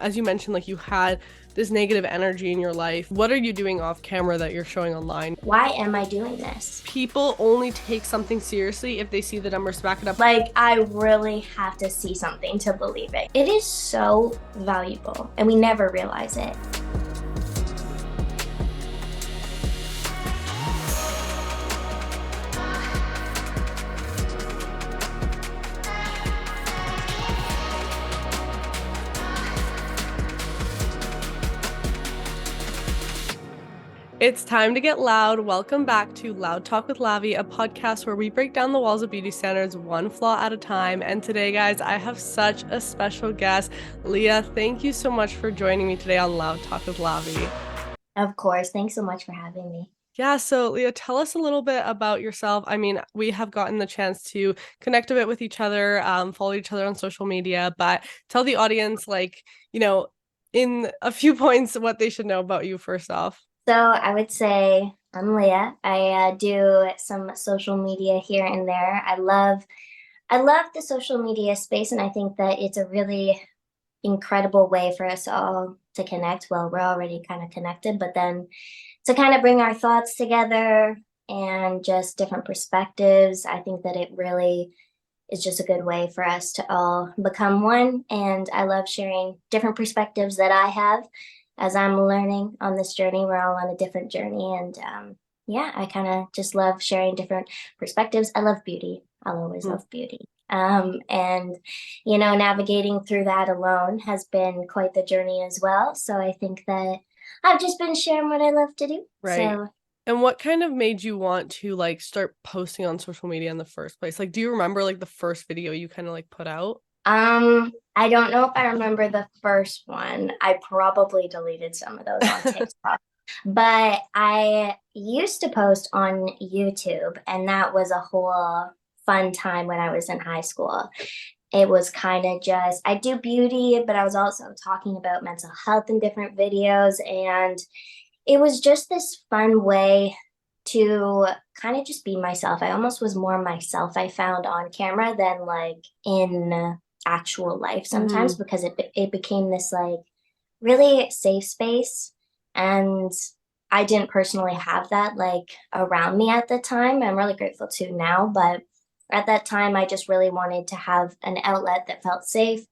as you mentioned, like you had this negative energy in your life. What are you doing off camera that you're showing online? Why am I doing this? People only take something seriously if they see the numbers back it up. Like, I really have to see something to believe it. It is so valuable, and we never realize it. It's time to get loud. Welcome back to Loud Talk with Lavi, a podcast where we break down the walls of beauty standards one flaw at a time. And today, guys, I have such a special guest. Leah, thank you so much for joining me today on Loud Talk with Lavi. Of course. Thanks so much for having me. Yeah, so Leah, tell us a little bit about yourself. I mean, we have gotten the chance to connect a bit with each other, follow each other on social media, but tell the audience, in a few points, what they should know about you first off. So I would say I'm Leah. I do some social media here and there. I love the social media space, and I think that it's a really incredible way for us all to connect. Well, we're already kind of connected, but then to kind of bring our thoughts together and just different perspectives. I think that it really is just a good way for us to all become one. And I love sharing different perspectives that I have as I'm learning on this journey. We're all on a different journey. And yeah, I kind of just love sharing different perspectives. I love beauty. I'll always love beauty. And, navigating through that alone has been quite the journey as well. So I think that I've just been sharing what I love to do. Right. So, and what kind of made you want to start posting on social media in the first place? Do you remember the first video you kind of put out? I don't know if I remember the first one. I probably deleted some of those on TikTok. But I used to post on YouTube, and that was a whole fun time when I was in high school. It was kind of just, I do beauty, but I was also talking about mental health in different videos. And it was just this fun way to kind of just be myself. I almost was more myself, I found, on camera than in actual life sometimes, because it became this really safe space. And I didn't personally have that around me at the time. I'm really grateful to now, but at that time I just really wanted to have an outlet that felt safe.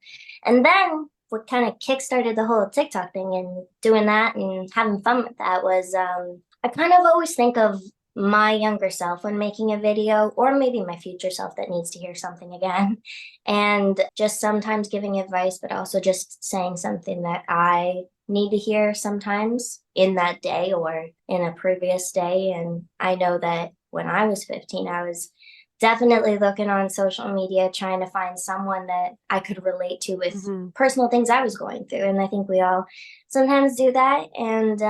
And then what kind of kickstarted the whole TikTok thing and doing that and having fun with that was I kind of always think of my younger self when making a video, or maybe my future self that needs to hear something again, and just sometimes giving advice, but also just saying something that I need to hear sometimes in that day or in a previous day. And I know that when I was 15, I was definitely looking on social media trying to find someone that I could relate to with personal things I was going through. And I think we all sometimes do that. And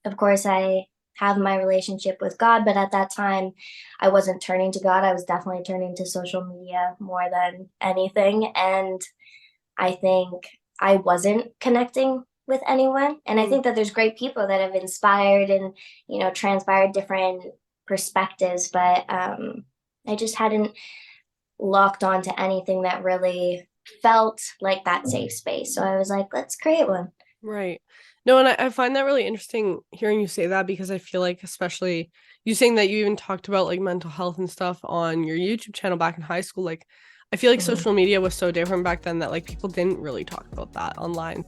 of course, I have my relationship with God, but at that time I wasn't turning to God. I was definitely turning to social media more than anything. And I think I wasn't connecting with anyone. And I think that there's great people that have inspired and, transpired different perspectives, but I just hadn't locked on to anything that really felt like that safe space. So I was like, let's create one. Right. No, and I find that really interesting hearing you say that, because I feel especially you saying that you even talked about mental health and stuff on your YouTube channel back in high school. I feel social media was so different back then that people didn't really talk about that online.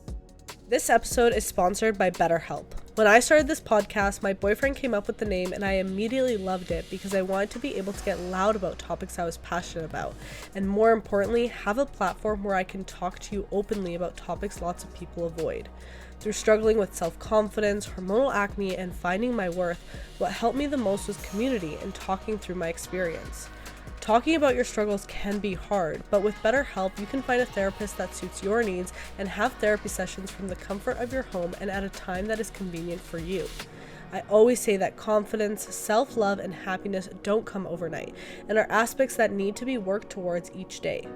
This episode is sponsored by BetterHelp. When I started this podcast, my boyfriend came up with the name, and I immediately loved it because I wanted to be able to get loud about topics I was passionate about, and more importantly, have a platform where I can talk to you openly about topics lots of people avoid. Through struggling with self-confidence, hormonal acne, and finding my worth, what helped me the most was community and talking through my experience. Talking about your struggles can be hard, but with BetterHelp, you can find a therapist that suits your needs and have therapy sessions from the comfort of your home and at a time that is convenient for you. I always say that confidence, self-love, and happiness don't come overnight and are aspects that need to be worked towards each day.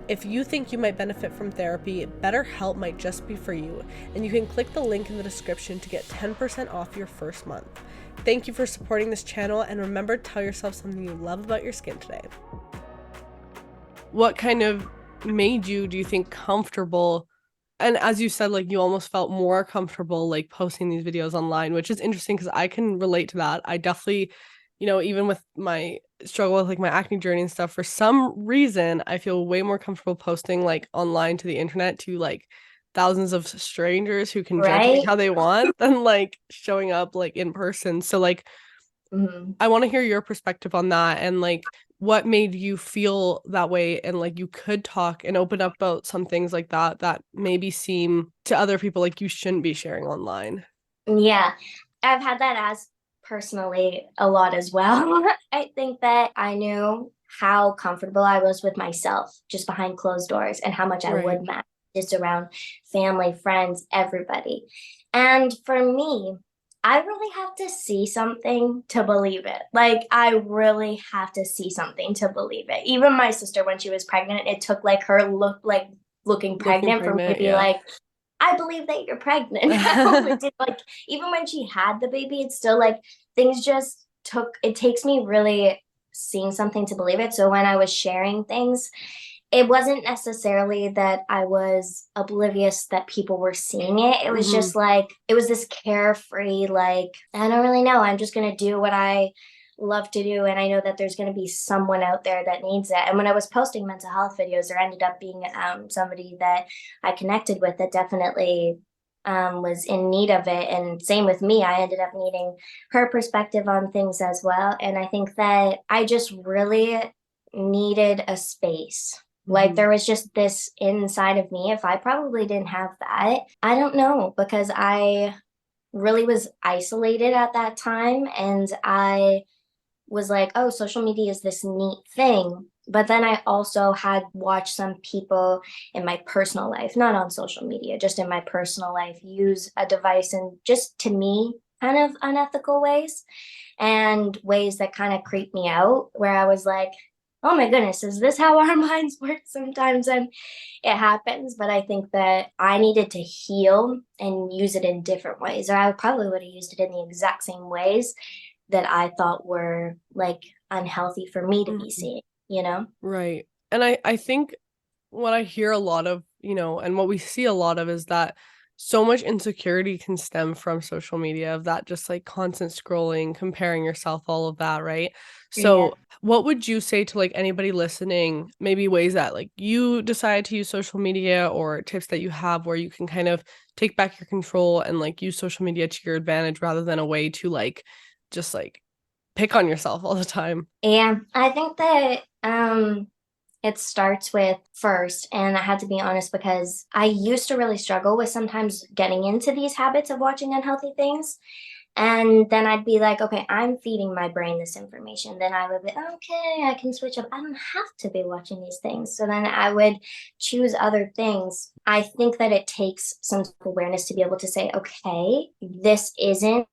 If you think you might benefit from therapy, BetterHelp might just be for you, and you can click the link in the description to get 10% off your first month. Thank you for supporting this channel, and remember to tell yourself something you love about your skin today. What kind of made you, do you think, comfortable And as you said, like you almost felt more comfortable like posting these videos online, which is interesting because I can relate to that. I definitely, even with my struggle with like my acne journey and stuff, for some reason, I feel way more comfortable posting like online to the internet to like thousands of strangers who can judge me right? how they want than like showing up like in person. So like Mhm. I want to hear your perspective on that and like what made you feel that way and like you could talk and open up about some things like that that maybe seem to other people like you shouldn't be sharing online. Yeah, I've had that as personally a lot as well. I think that I knew how comfortable I was with myself just behind closed doors and how much I Right. would match just around family, friends, everybody. And for me, I really have to see something to believe it. Like, I really have to see something to believe it. Even my sister, when she was pregnant, it took like her looking Looking pregnant for me to pregnant, be yeah. like, I believe that you're pregnant now. It did, like, even when she had the baby, it's still like things just it takes me really seeing something to believe it. So when I was sharing things, it wasn't necessarily that I was oblivious that people were seeing it. It was Hmm. just like, it was this carefree, like, I don't really know. I'm just going to do what I love to do. And I know that there's going to be someone out there that needs it. And when I was posting mental health videos, there ended up being somebody that I connected with that definitely was in need of it. And same with me, I ended up needing her perspective on things as well. And I think that I just really needed a space. Like, Hmm. there was just this inside of me. If I probably didn't have that, I don't know, because I really was isolated at that time. And I was like, oh, social media is this neat thing. But then I also had watched some people in my personal life, not on social media, just in my personal life, use a device in just, to me, kind of unethical ways and ways that kind of creep me out, where I was like, oh my goodness, is this how our minds work sometimes? And it happens. But I think that I needed to heal and use it in different ways, or I probably would have used it in the exact same ways that I thought were like unhealthy for me to be Hmm. seeing, you know? Right. And I think what I hear a lot of, and what we see a lot of is that so much insecurity can stem from social media, of that just like constant scrolling, comparing yourself, all of that, right? Yeah. So, what would you say to like anybody listening, maybe ways that like you decide to use social media or tips that you have where you can kind of take back your control and like use social media to your advantage rather than a way to like just like pick on yourself all the time? Yeah. I think that it starts with first, and I had to be honest because I used to really struggle with sometimes getting into these habits of watching unhealthy things. And then I'd be like, okay, I'm feeding my brain this information. Then I would be, okay, I can switch up. I don't have to be watching these things. So then I would choose other things. I think that it takes some awareness to be able to say, okay, this isn't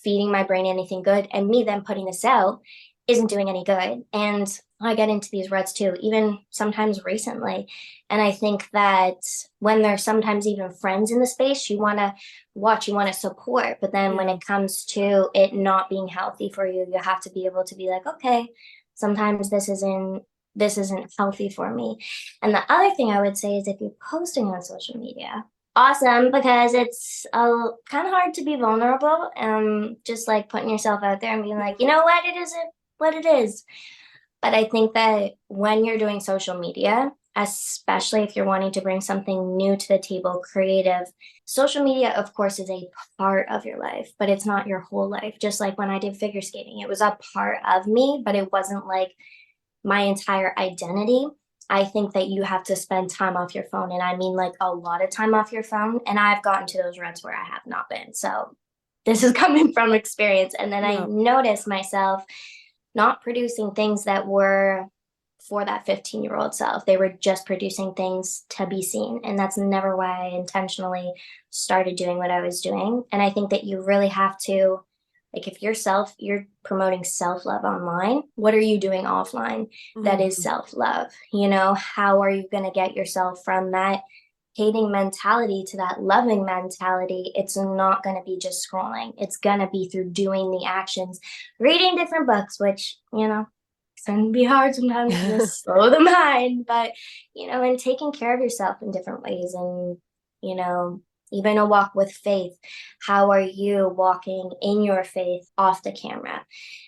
feeding my brain anything good. And me then putting this out isn't doing any good. And I get into these ruts too, even sometimes recently. And I think that when there's sometimes even friends in the space, you want to watch, you want to support. But then when Yeah. it comes to it not being healthy for you, you have to be able to be like, okay, sometimes this isn't healthy for me. And the other thing I would say is, if you're posting on social media, awesome, because it's kind of hard to be vulnerable. Just like putting yourself out there and being like, you know what, it isn't what it is. But I think that when you're doing social media, especially if you're wanting to bring something new to the table, creative, social media, of course, is a part of your life, but it's not your whole life. Just like when I did figure skating, it was a part of me, but it wasn't like my entire identity. I think that you have to spend time off your phone. And I mean, like, a lot of time off your phone. And I've gotten to those ruts where I have not been. So this is coming from experience. And then I Yeah. noticed myself not producing things that were for that 15-year-old self. They were just producing things to be seen. And that's never why I intentionally started doing what I was doing. And I think that you really have to, like, if you're promoting self-love online, what are you doing offline that is Hmm. self-love? How are you going to get yourself from that hating mentality to that loving mentality? It's not going to be just scrolling. It's going to be through doing the actions, reading different books, which, can be hard sometimes to just slow the mind, but, and taking care of yourself in different ways. And you know, even a walk with faith. How are you walking in your faith off the camera?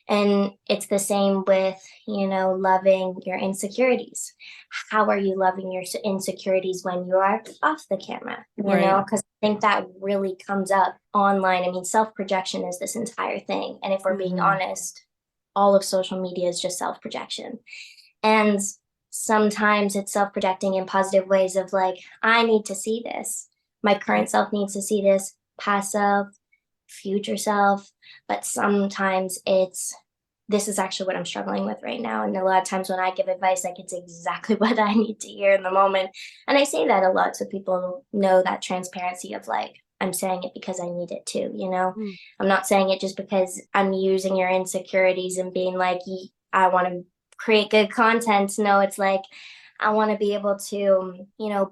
And it's the same with, loving your insecurities. How are you loving your insecurities when you are off the camera? Right. Because I think that really comes up online. I mean, self projection is this entire thing. And if we're being Mm-hmm. honest, all of social media is just self projection. And sometimes it's self projecting in positive ways of like, I need to see this. My current self needs to see this, past self, future self. But sometimes it's, this is actually what I'm struggling with right now. And a lot of times when I give advice, like it's exactly what I need to hear in the moment. And I say that a lot so people know that transparency of like, I'm saying it because I need it too. Mm. I'm not saying it just because I'm using your insecurities and being like, I want to create good content. No, it's like, I want to be able to,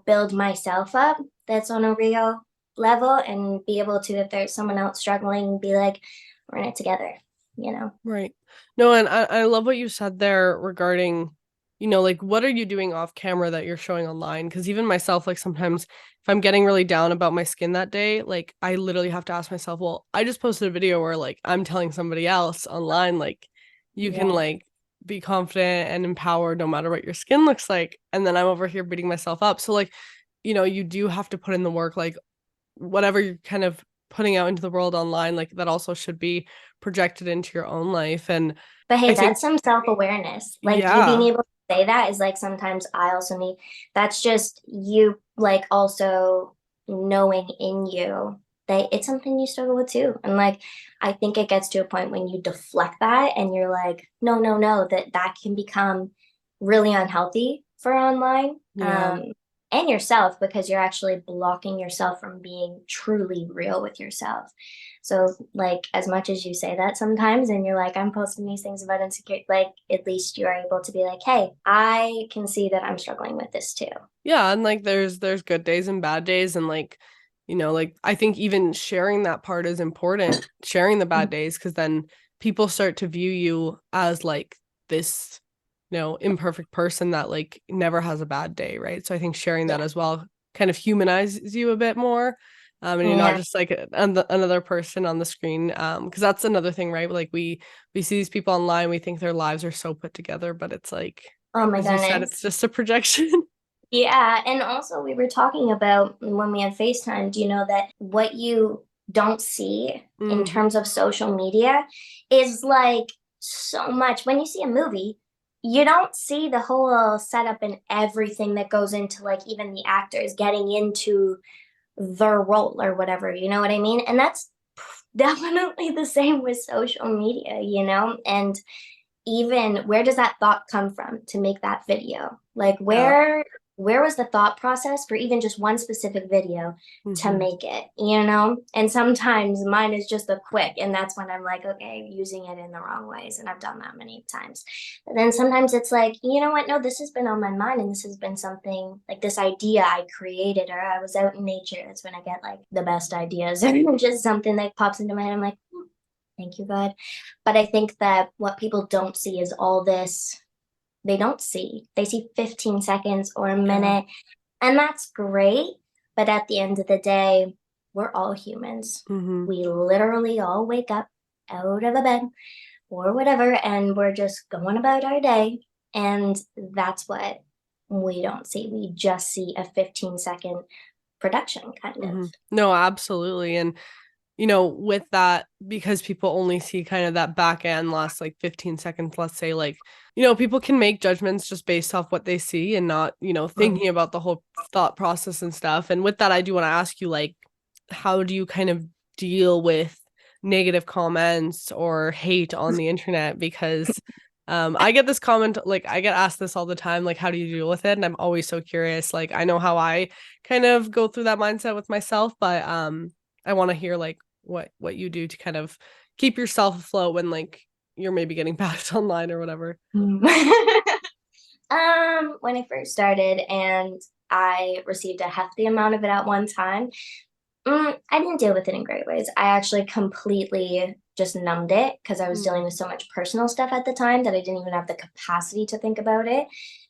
build myself up that's on a real level and be able to, if there's someone else struggling, be like, we're in it together. Right. No, and I love what you said there regarding, like what are you doing off camera that you're showing online? Because even myself, like sometimes if I'm getting really down about my skin that day, like I literally have to ask myself, well, I just posted a video where like I'm telling somebody else online, like you can Yeah. like be confident and empowered no matter what your skin looks like. And then I'm over here beating myself up. So like, you do have to put in the work, like whatever you're kind of putting out into the world online, like that also should be projected into your own life. And But hey, I think, that's some self-awareness. Like you being yeah, able to say that is like sometimes I also need, that's just you like also knowing in you that it's something you struggle with too. And like I think it gets to a point when you deflect that and you're like, no, no, no, that can become really unhealthy for online. yeah, And yourself because you're actually blocking yourself from being truly real with yourself. So, like, as much as you say that sometimes, and you're like, I'm posting these things about insecurity, like, at least you're able to be like, hey, I can see that I'm struggling with this too. yeah. And like there's good days and bad days. And like, like I think even sharing that part is important, sharing the bad days, because then people start to view you as like this, imperfect person that like never has a bad day, right? So I think sharing that Yeah. as well kind of humanizes you a bit more. And you're not Yeah. just like another person on the screen. Because that's another thing, right? Like we see these people online, we think their lives are so put together, but it's like, Oh my as you said, it's goodness. just a projection. Yeah. And also, we were talking about when we had FaceTime, do you know that what you don't see in Mm, terms of social media is like so much. When you see a movie, you don't see the whole setup and everything that goes into like even the actors getting into their role or whatever, you know what I mean? And that's definitely the same with social media. And even where does that thought come from to make that video? Like yeah. where was the thought process for even just one specific video to Hmm. make it? And sometimes mine is just a quick, and that's when I'm like, okay, using it in the wrong ways. And I've done that many times. But then sometimes it's like, you know what? No, this has been on my mind, and this has been something like this idea I created, or I was out in nature. That's when I get like the best ideas, and just something that pops into my head. I'm like, thank you, God. But I think that what people don't see is all this. They don't see. They see 15 seconds or a Yeah. minute, and that's great. But at the end of the day, we're all humans. Hmm. We literally all wake up out of a bed or whatever, and we're just going about our day. And that's what we don't see. We just see a 15-second production, kind of. Hmm. No, absolutely. And with that, because people only see kind of that back end last like 15 seconds, let's say, like, people can make judgments just based off what they see and not, thinking about the whole thought process and stuff. And with that, I do want to ask you, like, how do you kind of deal with negative comments or hate on the internet? Because I get this comment, like, I get asked this all the time, like, how do you deal with it? And I'm always so curious. Like, I know how I kind of go through that mindset with myself, but I want to hear like what you do to kind of keep yourself afloat when like you're maybe getting backed online or whatever. When I first started and I received a hefty amount of it at one time, I didn't deal with it in great ways. I actually completely just numbed it because I was Mm. dealing with so much personal stuff at the time that I didn't even have the capacity to think about it.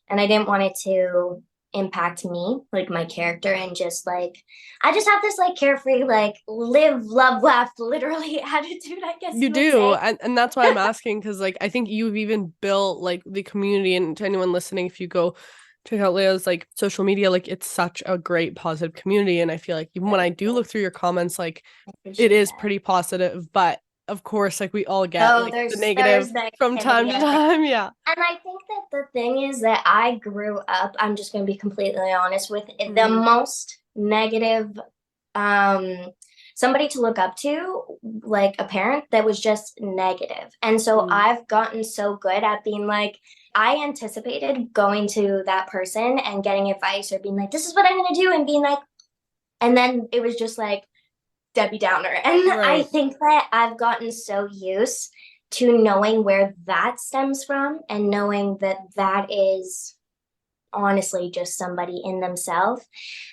And I didn't want it to impact me, like my character, and just like I just have this like carefree, like live, love, laugh, literally attitude, I guess You you would do. say. And that's why I'm asking, because like I think you've even built like the community, and to anyone listening, if you go check out Leah's like social media, like it's such a great positive community. And I feel like even when I do look through your comments, like I it appreciate is that. pretty positive, but of course, like we all get Oh, like the there's negative from time negativity to out there. time. Yeah. And I think that the thing is that I grew up, I'm just going to be completely honest, with the Mm-hmm. most negative, um, somebody to look up to, like a parent that was just negative. And so Mm-hmm. I've gotten so good at being like, I anticipated going to that person and getting advice or being like, this is what I'm going to do, and being like, and then it was just like, Debbie Downer. And I Right. think that I've gotten so used to knowing where that stems from and knowing that that is honestly just somebody in themselves.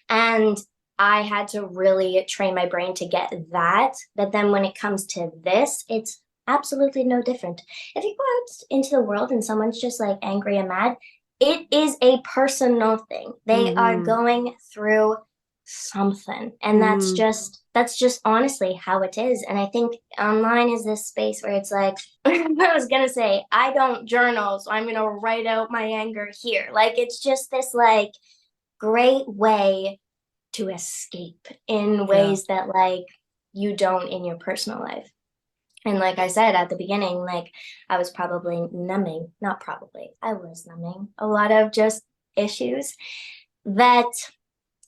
And I had to really train my brain to get that. But then when it comes to this, it's absolutely no different. If you go out into the world and someone's just like angry and mad, it is a personal thing. They are Mm-hmm. going through something. And Mm-hmm. that's just honestly how it is. And I think online is this space where it's like I was gonna say, I don't journal, so I'm gonna write out my anger here. Like it's just this like great way to escape in Yeah. ways that like you don't in your personal life. And like I said at the beginning, like I was probably numbing, not probably, I was numbing a lot of just issues that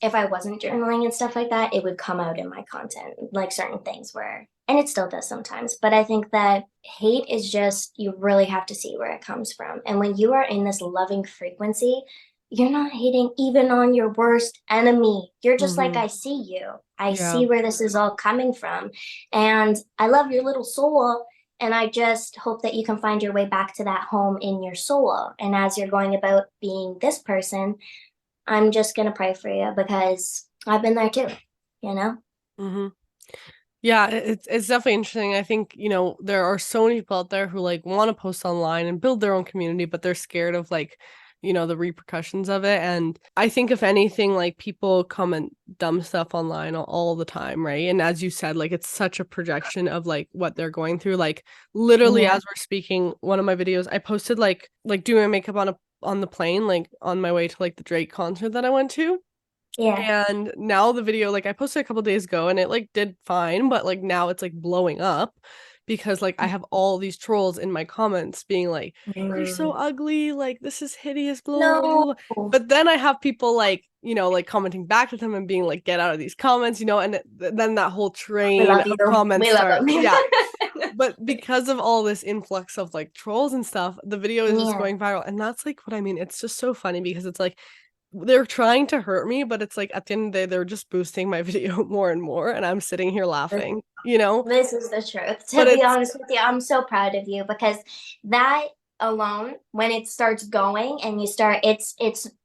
if I wasn't journaling and stuff like that, it would come out in my content, like certain things where, and it still does sometimes. But I think that hate is just, you really have to see where it comes from. And when you are in this loving frequency, you're not hating even on your worst enemy. You're just like, Mm-hmm. I see you. I Yeah. see where this is all coming from. And I love your little soul. And I just hope that you can find your way back to that home in your soul. And as you're going about being this person, I'm just gonna pray for you because I've been there too, you know? Mm-hmm. Yeah, it's definitely interesting. I think, there are so many people out there who like want to post online and build their own community, but they're scared of like, the repercussions of it. And I think if anything, like people comment dumb stuff online all the time, right? And as you said, like it's such a projection of like what they're going through. Like literally Yeah. as we're speaking, one of my videos, I posted like doing my makeup on the plane, like on my way to like the Drake concert that I went to. Yeah. And now the video, like I posted a couple days ago and it like did fine, but like now it's like blowing up because like I have all these trolls in my comments being like, you're so Mm. ugly, like this is hideous, blah, blah, No. blah. But then I have people like, like commenting back at them and being like, get out of these comments, and then that whole We train love of you. comments We love starts. them. Yeah. But because of all this influx of like trolls and stuff, the video is just Yeah. going viral. And that's like what I mean. It's just so funny because it's like they're trying to hurt me, but it's like at the end of the day, they're just boosting my video more and more, and I'm sitting here This, laughing. this is the truth. But To be it's honest with you, I'm so proud of you because that alone, when it starts going and you start, it's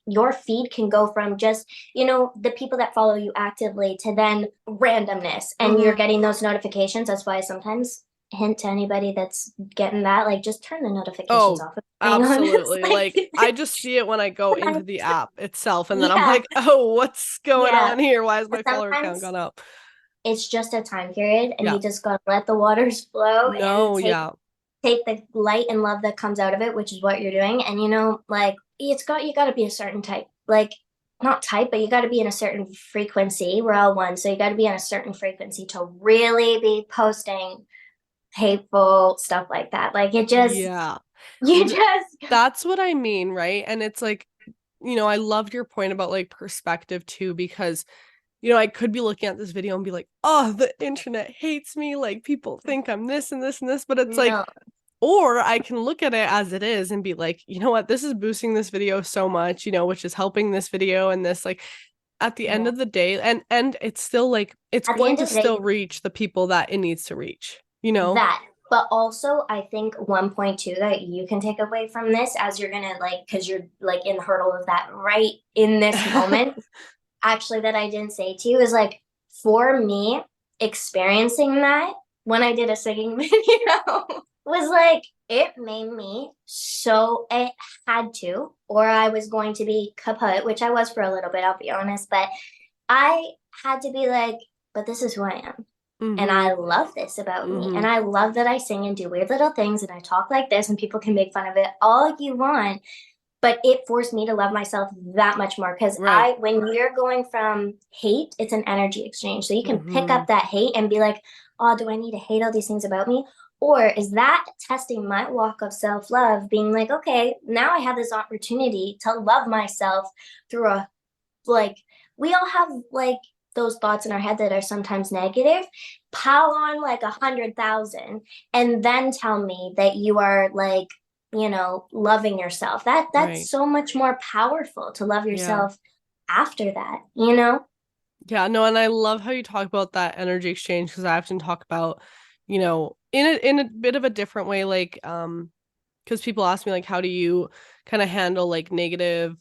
your feed can go from just, the people that follow you actively to then randomness and you're mhm. getting those notifications. That's why I sometimes hint to anybody that's getting that, like just turn the notifications Oh, off. Being honest, absolutely. like Like I just see it when I go into the app itself, and then I'm yeah, like, oh, what's going yeah. on here? Why has But my follower count sometimes gone up? it's just a time period and Yeah. you just gotta let the waters flow and No, take yeah. take the light and love that comes out of it, which is what you're doing. And like you gotta be a certain type, like not type, but you gotta be in a certain frequency. We're all one, so you gotta be on a certain frequency to really be posting hateful stuff like that. Like it just Yeah. you Th- just that's what I mean, right? And it's like, I loved your point about like perspective too, because I could be looking at this video and be like, oh, the internet hates me. Like people think I'm this and this and this. But it's like, no. or I can look at it as it is and be like, you know what, this is boosting this video so much, which is helping this video and this like at the end Yeah. of the day, and it's still like it's At the going end to of the day, still reach the people that it needs to reach. that. But also, I think 1.2 that you can take away from this as you're gonna like, because you're like in the hurdle of that right in this moment, actually, that I didn't say to you is like, for me, experiencing that when I did a singing video was like, it made me so, it had to, or I was going to be kaput, which I was for a little bit, I'll be honest, but I had to be like, but this is who I am. And I Mm-hmm. love this about me. And Mm-hmm. I love that I sing and do weird little things and I talk like this and people can make fun of it all you want. But it forced me to love myself that much more. Because Right. when you're going from hate, it's an energy exchange. So you can pick Mm-hmm. up that hate and be like, oh, do I need to hate all these things about me? Or is that testing my walk of self love, being like, okay, now I have this opportunity to love myself through a, like, we all have like those thoughts in our head that are sometimes negative. Pile on like 100,000 and then tell me that you are like, loving yourself. That's Right. so much more powerful to love Yeah. yourself after that. Yeah, no, and I love how you talk about that energy exchange because I often talk about, in a bit of a different way, like because people ask me like how do you kind of handle like negative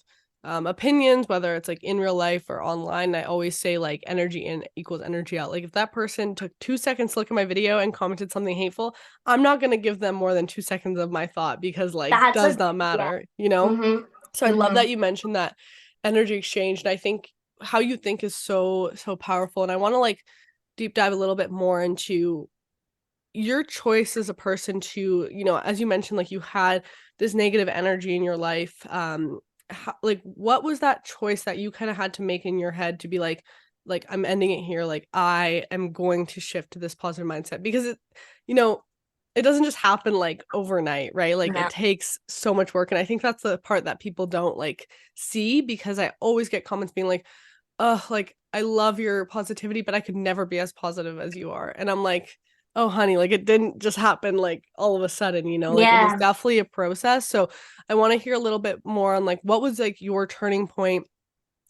opinions, whether it's like in real life or online. And I always say like energy in equals energy out. Like if that person took 2 seconds to look at my video and commented something hateful, I'm not gonna give them more than 2 seconds of my thought because like That's does a not Yeah. matter, you know? So Mm-hmm. I love Mm-hmm. that you mentioned that energy exchange. And I think how you think is so, so powerful. And I want to like deep dive a little bit more into your choice as a person to, as you mentioned, like you had this negative energy in your life. Like what was that choice that you kind of had to make in your head to be like I'm ending it here. Like I am going to shift to this positive mindset because you know, it doesn't just happen like overnight, right? Like it No. takes so much work. And I think that's the part that people don't like see because I always get comments being like, oh, like I love your positivity, but I could never be as positive as you are. And I'm like, oh, honey, like it didn't just happen like all of a sudden, like it was Yeah. definitely a process. So I want to hear a little bit more on like what was like your turning point?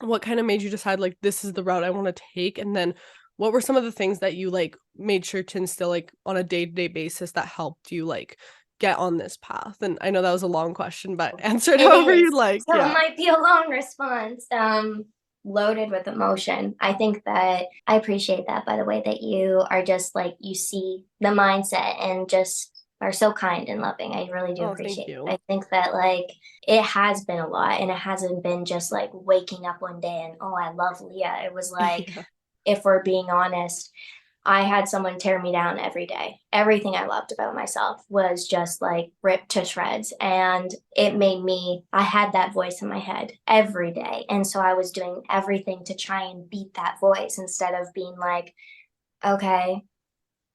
What kind of made you decide like this is the route I want to take? And then what were some of the things that you like made sure to instill like on a day-to-day basis that helped you like get on this path? And I know that was a long question, but answer it It however you'd is. like. So it Yeah. might be a long response, loaded with emotion. I think that I appreciate that, by the way, that you are just like, you see the mindset and just are so kind and loving. I really do Oh, thank appreciate it. you. I think that like it has been a lot and it hasn't been just like waking up one day and, oh, I love Leah. It was like, Yeah. if we're being honest, I had someone tear me down every day. Everything I loved about myself was just like ripped to shreds. And it made me, I had that voice in my head every day. And so I was doing everything to try and beat that voice instead of being like, okay,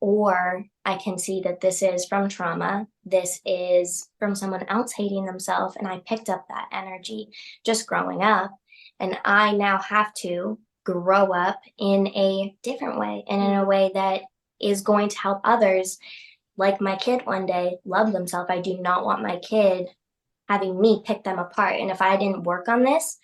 or I can see that this is from trauma. This is from someone else hating themselves. And I picked up that energy just growing up. And I now have to grow up in a different way and in a Mhm. way that is going to help others, like my kid one day, love themselves. I do not want my kid having me pick them apart. And if I didn't work on this,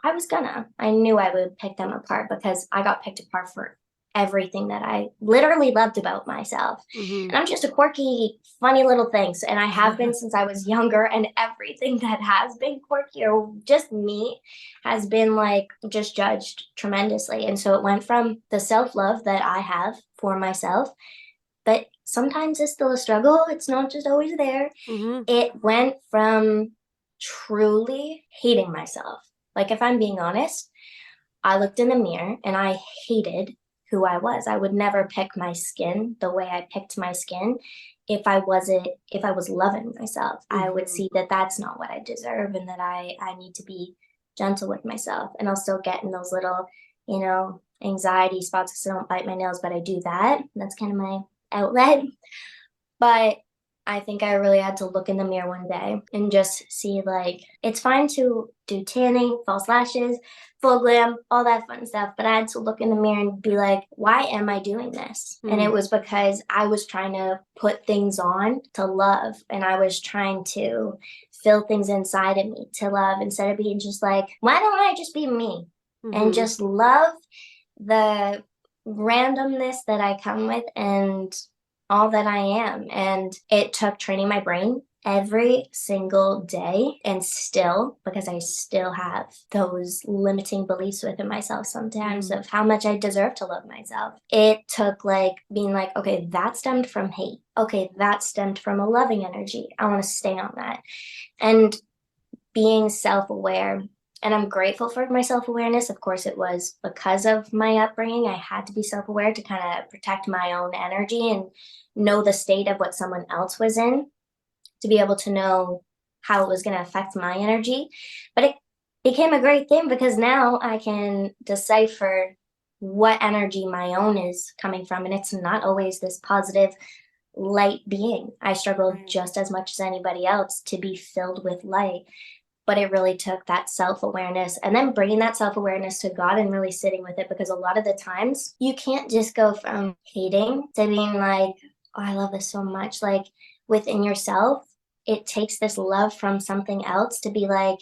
I was gonna. I knew I would pick them apart because I got picked apart for everything that I literally loved about myself. Mhm. And I'm just a quirky, funny little thing. And I have been since I was younger. And everything that has been quirky or just me has been like just judged tremendously. And so it went from the self love that I have for myself, but sometimes it's still a struggle. It's not just always there. Mhm. It went from truly hating myself. Like, if I'm being honest, I looked in the mirror and I hated who I was. I would never pick my skin the way I picked my skin if I was loving myself. I would Mhm. see that that's not what I deserve and that I need to be gentle with myself. And I'll still get in those little, anxiety spots because I don't bite my nails, but I do that. That's kind of my outlet. But I think I really had to look in the mirror one day and just see like it's fine to do tanning, false lashes, full glam, all that fun stuff. But I had to look in the mirror and be like, why am I doing this? And it Mhm. was because I was trying to put things on to love and I was trying to fill things inside of me to love instead of being just like, why don't I just be me and Mhm. just love the randomness that I come with and all that I am. And it took training my brain every single day. And still, because I still have those limiting beliefs within myself sometimes of how much I deserve to love myself, it took like being like, okay, that stemmed from hate. Okay, that stemmed from a loving energy. I want to stay on that. And being self-aware, and I'm grateful for my self-awareness. Of course, it was because of my upbringing. I had to be self-aware to kind of protect my own energy and know the state of what someone else was in, to be able to know how it was going to affect my energy. But it became a great thing because now I can decipher what energy my own is coming from, and it's not always this positive light being. I struggle just as much as anybody else to be filled with light, but it really took that self-awareness and then bringing that self-awareness to God and really sitting with it, because a lot of the times you can't just go from hating to being like, oh, I love this so much. Like within yourself, it takes this love from something else to be like,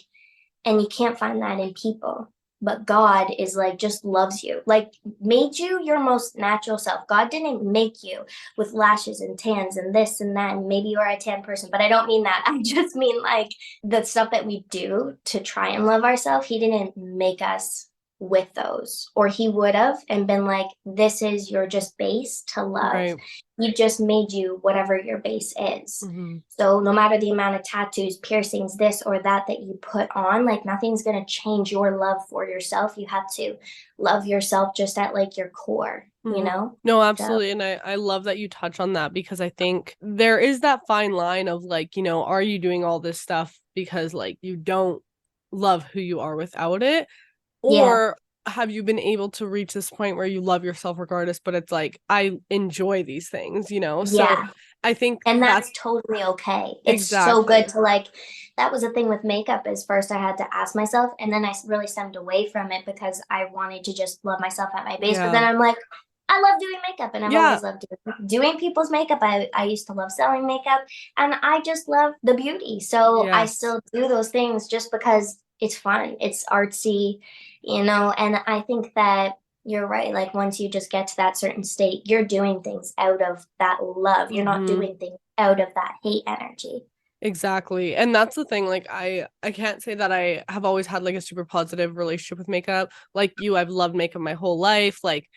and you can't find that in people. But God is like, just loves you, like made you your most natural self. God didn't make you with lashes and tans and this and that. And maybe you're a tan person, but I don't mean that. I just mean like the stuff that we do to try and love ourselves. He didn't make us with those, or he would have and been like, this is your just base to love. Right. He just made you whatever your base is. Mm-hmm. So no matter the amount of tattoos, piercings, this or that you put on, like nothing's going to change your love for yourself. You have to love yourself just at like your core, you know? No, So, absolutely. And I love that you touch on that, because I think there is that fine line of like, you know, are you doing all this stuff because like you don't love who you are without it? yeah, Or have you been able to reach this point where you love yourself regardless, but it's like, I enjoy these things, you know? So yeah. I think And that's that's totally okay. It's so good exactly. to like, that was the thing with makeup is first I had to ask myself, and then I really stemmed away from it because I wanted to just love myself at my base. But Yeah. then I'm like, I love doing makeup, and I've Yeah. always loved doing people's makeup. I used to love selling makeup, and I just love the beauty. So I Yes. still do those things just because it's fun. It's artsy, you know, and I think that you're right. Like once you just get to that certain state, you're doing things out of that love. You're not Mm-hmm. doing things out of that hate energy. Exactly. And that's the thing, like I can't say that I have always had like a super positive relationship with makeup. Like you, I've loved makeup my whole life, like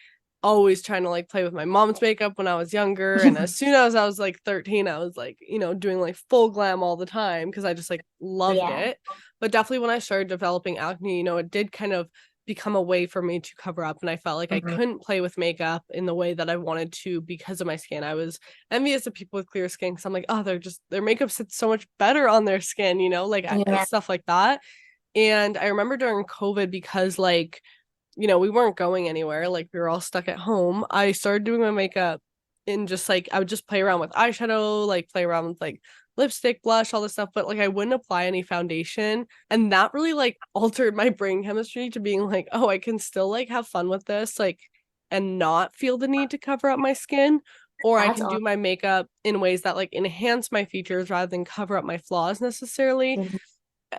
always trying to like play with my mom's makeup when I was younger, and as soon as I was like 13, I was like, you know, doing like full glam all the time because I just like loved Yeah. it. But definitely when I started developing acne, you know, it did kind of become a way for me to cover up, and I felt like I Mhm. couldn't play with makeup in the way that I wanted to because of my skin. I was envious of people with clear skin because I'm like, oh, their makeup sits so much better on their skin, you know, like Yeah. stuff like that. And I remember during COVID, because like, you know, we weren't going anywhere, like we were all stuck at home, I started doing my makeup and just like I would just play around with eyeshadow, like play around with like lipstick, blush, all this stuff, but like I wouldn't apply any foundation. And that really like altered my brain chemistry to being like, oh, I can still like have fun with this, like, and not feel the need to cover up my skin. Or I That's can do awesome. my makeup in ways that like enhance my features rather than cover up my flaws necessarily. Mhm.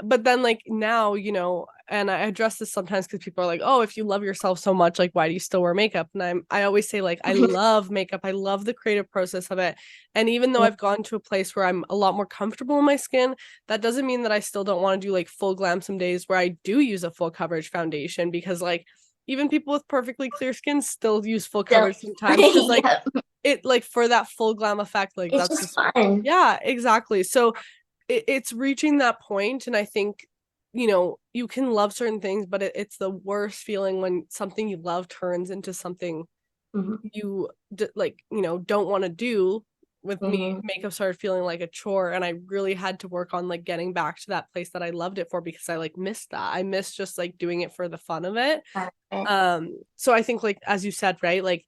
But then like now, you know, and I address this sometimes because people are like, oh, if you love yourself so much, like why do you still wear makeup? And I always say like, I love makeup, I love the creative process of it. And even though Yeah. I've gone to a place where I'm a lot more comfortable in my skin, that doesn't mean that I still don't want to do like full glam some days where I do use a full coverage foundation, because like even people with perfectly clear skin still use full Still, coverage sometimes because like yeah, it, like for that full glam effect, like it's that's just just, fun. yeah, exactly. So it's reaching that point, and I think, you know, you can love certain things, but it's the worst feeling when something you love turns into something Mhm. you like, you know, don't want to do. With me, Mhm. makeup started feeling like a chore, and I really had to work on like getting back to that place that I loved it for, because I like missed that. I miss just like doing it for the fun of it. So I think like as you said, right, like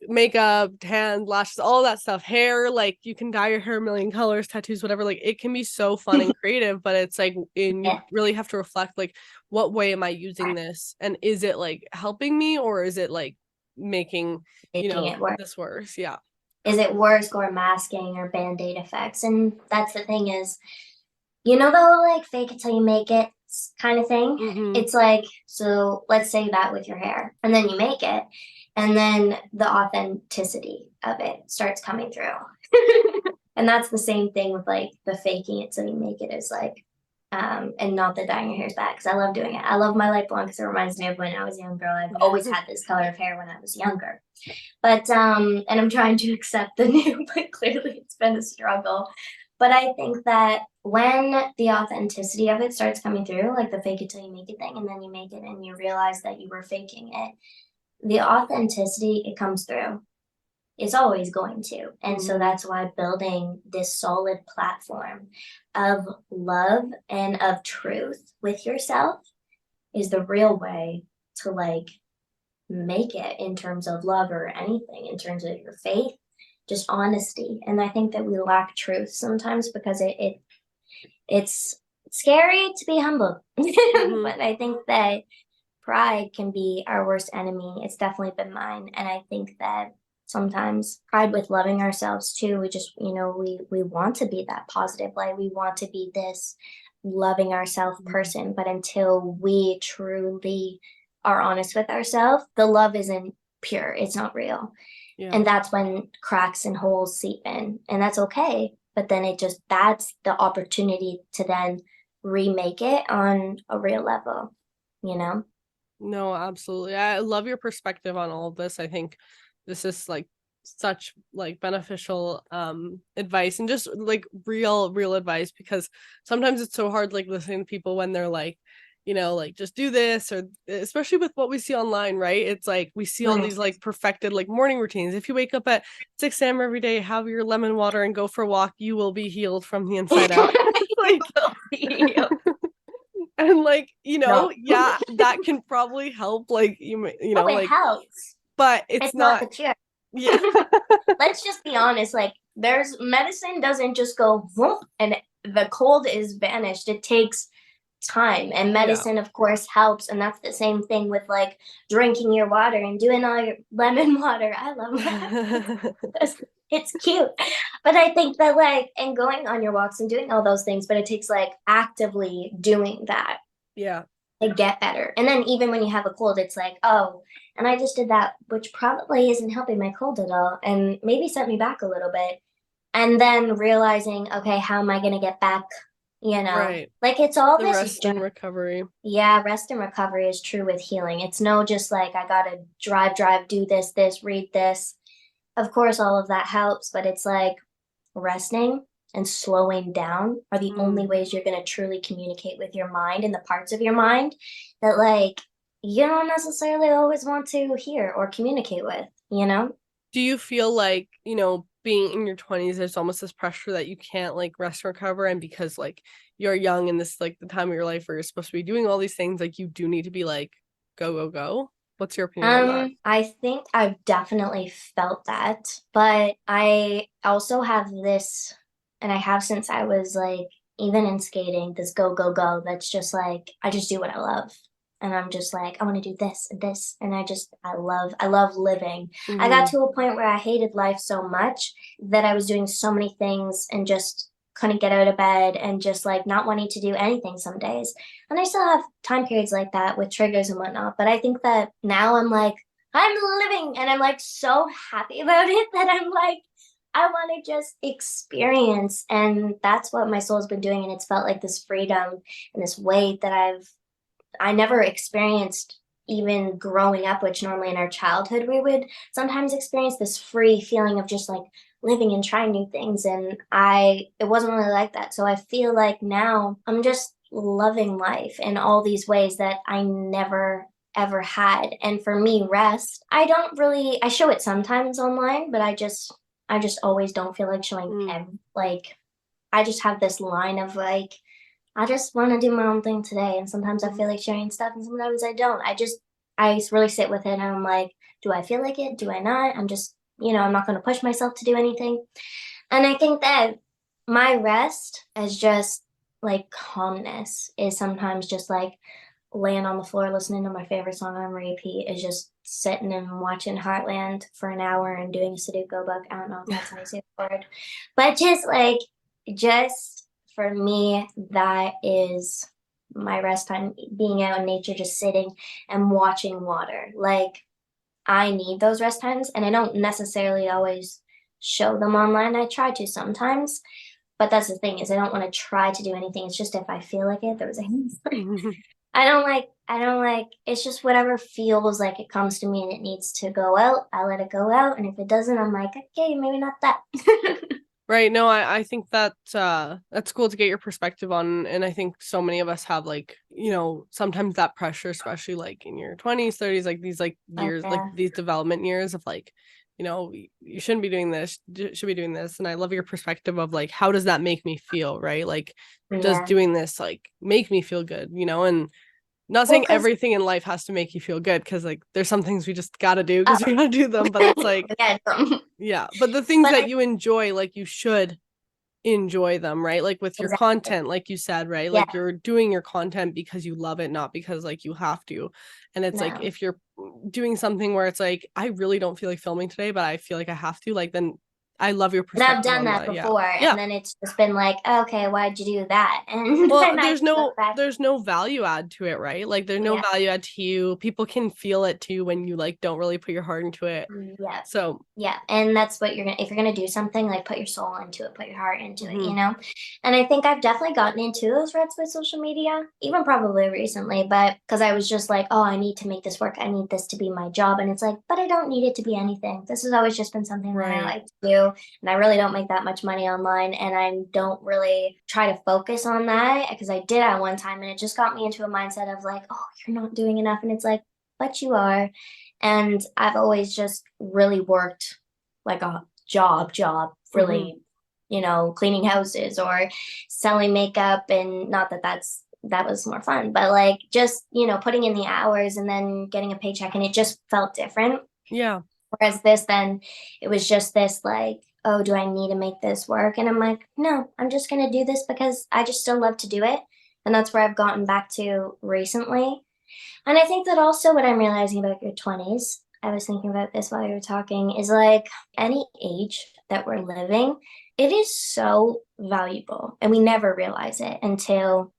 makeup, tan, lashes, all that stuff, hair, like you can dye your hair a million colors, tattoos, whatever, like it can be so fun and creative, but it's like, and you Yeah, really have to reflect like, what way am I using this, and is it like helping me, or is it like making, you making know, it work. this worse? Yeah. Is it worse or masking or band-aid effects? And that's the thing is, you know, the whole like fake it till you make it kind of thing. Mm-hmm. It's like, so let's say that with your hair, and then you make it, and then the authenticity of it starts coming through. And that's the same thing with like the faking it till you make it is like, and not the dyeing your hair back because I love doing it. I love my light blonde because it reminds me of when I was a young girl. I've always had this color of hair when I was younger. But and I'm trying to accept the new, but clearly it's been a struggle. But I think that when the authenticity of it starts coming through, like the fake it till you make it thing, and then you make it and you realize that you were faking it, the authenticity, it comes through. It's always going to. And so that's why building this solid platform of love and of truth with yourself is the real way to like make it in terms of love or anything, in terms of your faith, just honesty. And I think that we lack truth sometimes because it's scary to be humble. But I think that pride can be our worst enemy. It's definitely been mine. And I think that sometimes pride with loving ourselves too, we just, we want to be that positive light. We want to be this loving ourselves person. But until we truly are honest with ourselves, the love isn't pure. It's not real. Yeah. And that's when cracks and holes seep in. And that's okay. But then that's the opportunity to then remake it on a real level, No, absolutely. I love your perspective on all of this. I think this is like such like beneficial advice and just like real advice, because sometimes it's so hard like listening to people when they're like, like just do this, or especially with what we see online, right? It's like we see all these like perfected like morning routines. If you wake up at 6 a.m. every day, have your lemon water and go for a walk, you will be healed from the inside out. Like and like, yeah, that can probably help, like it like helps, but it's not the cure. Yeah. Let's just be honest, like there's medicine doesn't just go whoop, and the cold is vanished. It takes time, and medicine of course helps, and that's the same thing with like drinking your water and doing all your lemon water. I love that. It's cute. But I think that like, and going on your walks and doing all those things, but it takes like actively doing that to get better. And then even when you have a cold, it's like, oh, and I just did that, which probably isn't helping my cold at all, and maybe set me back a little bit. And then realizing, okay, how am I going to get back? Right. Like it's all the this rest and recovery. Yeah, rest and recovery is true with healing. It's no just like I gotta drive, do this, read this. Of course, all of that helps, but it's like resting and slowing down are the only ways you're gonna truly communicate with your mind and the parts of your mind that like you don't necessarily always want to hear or communicate with, Do you feel like, being in your 20s, there's almost this pressure that you can't like rest and recover, and because like you're young and this like the time of your life where you're supposed to be doing all these things, like you do need to be like go? What's your opinion on that? I think I've definitely felt that, but I also have this, and I have since I was like even in skating, this go that's just like I just do what I love. And I'm just like, I want to do this and this. And I love living. I got to a point where I hated life so much that I was doing so many things and just couldn't get out of bed and just like not wanting to do anything some days. And I still have time periods like that with triggers and whatnot. But I think that now I'm like, I'm living, and I'm like so happy about it that I'm like, I want to just experience. And that's what my soul's been doing. And it's felt like this freedom and this weight that I never experienced even growing up, which normally in our childhood we would sometimes experience this free feeling of just like living and trying new things. And it wasn't really like that. So I feel like now I'm just loving life in all these ways that I never ever had. And for me, rest, I show it sometimes online, but I just always don't feel like showing like I just have this line of like, I just want to do my own thing today. And sometimes I feel like sharing stuff and sometimes I don't. I really sit with it and I'm like, do I feel like it? Do I not? I'm just, I'm not going to push myself to do anything. And I think that my rest is just like calmness is sometimes just like laying on the floor, listening to my favorite song on repeat, is just sitting and watching Heartland for an hour and doing a Sudoku book. I don't know if that's how you say the word, but just for me, that is my rest time, being out in nature, just sitting and watching water. Like I need those rest times, and I don't necessarily always show them online. I try to sometimes, but that's the thing is I don't want to try to do anything. It's just if I feel like it, there was I don't like it's just whatever feels like it comes to me and it needs to go out, I let it go out. And if it doesn't, I'm like, okay, maybe not that. Right. No, I think that that's cool to get your perspective on. And I think so many of us have like, sometimes that pressure, especially like in your 20s, 30s, like these like Oh, years, like yeah. these development years of like, you shouldn't be doing this, should be doing this. And I love your perspective of like, how does that make me feel? Right. Like, does Yeah. doing this like make me feel good, and not Well, saying because, everything in life has to make you feel good, because like there's some things we just gotta do oh, because we gotta do them, but it's like, yeah, yeah, but the things but that you enjoy, like you should enjoy them, right? Like with your exactly. content, like you said, right? Yeah, Like you're doing your content because you love it, not because like you have to. And it's like no. if you're doing something where it's like, I really don't feel like filming today, but I feel like I have to, like, then I love your And I've perspective done on that that. Yeah. before, Yeah. and then it's just been like, okay, why'd you do that? And Well, then I look back, there's no value add to it, right? Like there's no yeah, value add to you. People can feel it too when you like don't really put your heart into it. yeah, So, yeah. And that's what if you're gonna do something, like put your soul into it, put your heart into it, mhm. And I think I've definitely gotten into those ruts with social media, even probably recently, but because I was just like, oh, I need to make this work. I need this to be my job. And it's like, but I don't need it to be anything. This has always just been something that I Right. like to do. And I really don't make that much money online. And I don't really try to focus on that because I did at one time and it just got me into a mindset of like, oh, you're not doing enough. And it's like, but you are. And I've always just really worked like a job, Mhm. really, cleaning houses or selling makeup. And not that that was more fun, but like just, putting in the hours and then getting a paycheck. And it just felt different. Yeah. Whereas this, then it was just this like, oh, do I need to make this work? And I'm like, no, I'm just going to do this because I just still love to do it. And that's where I've gotten back to recently. And I think that also what I'm realizing about your 20s, I was thinking about this while you were talking, is like any age that we're living, it is so valuable. And we never realize it until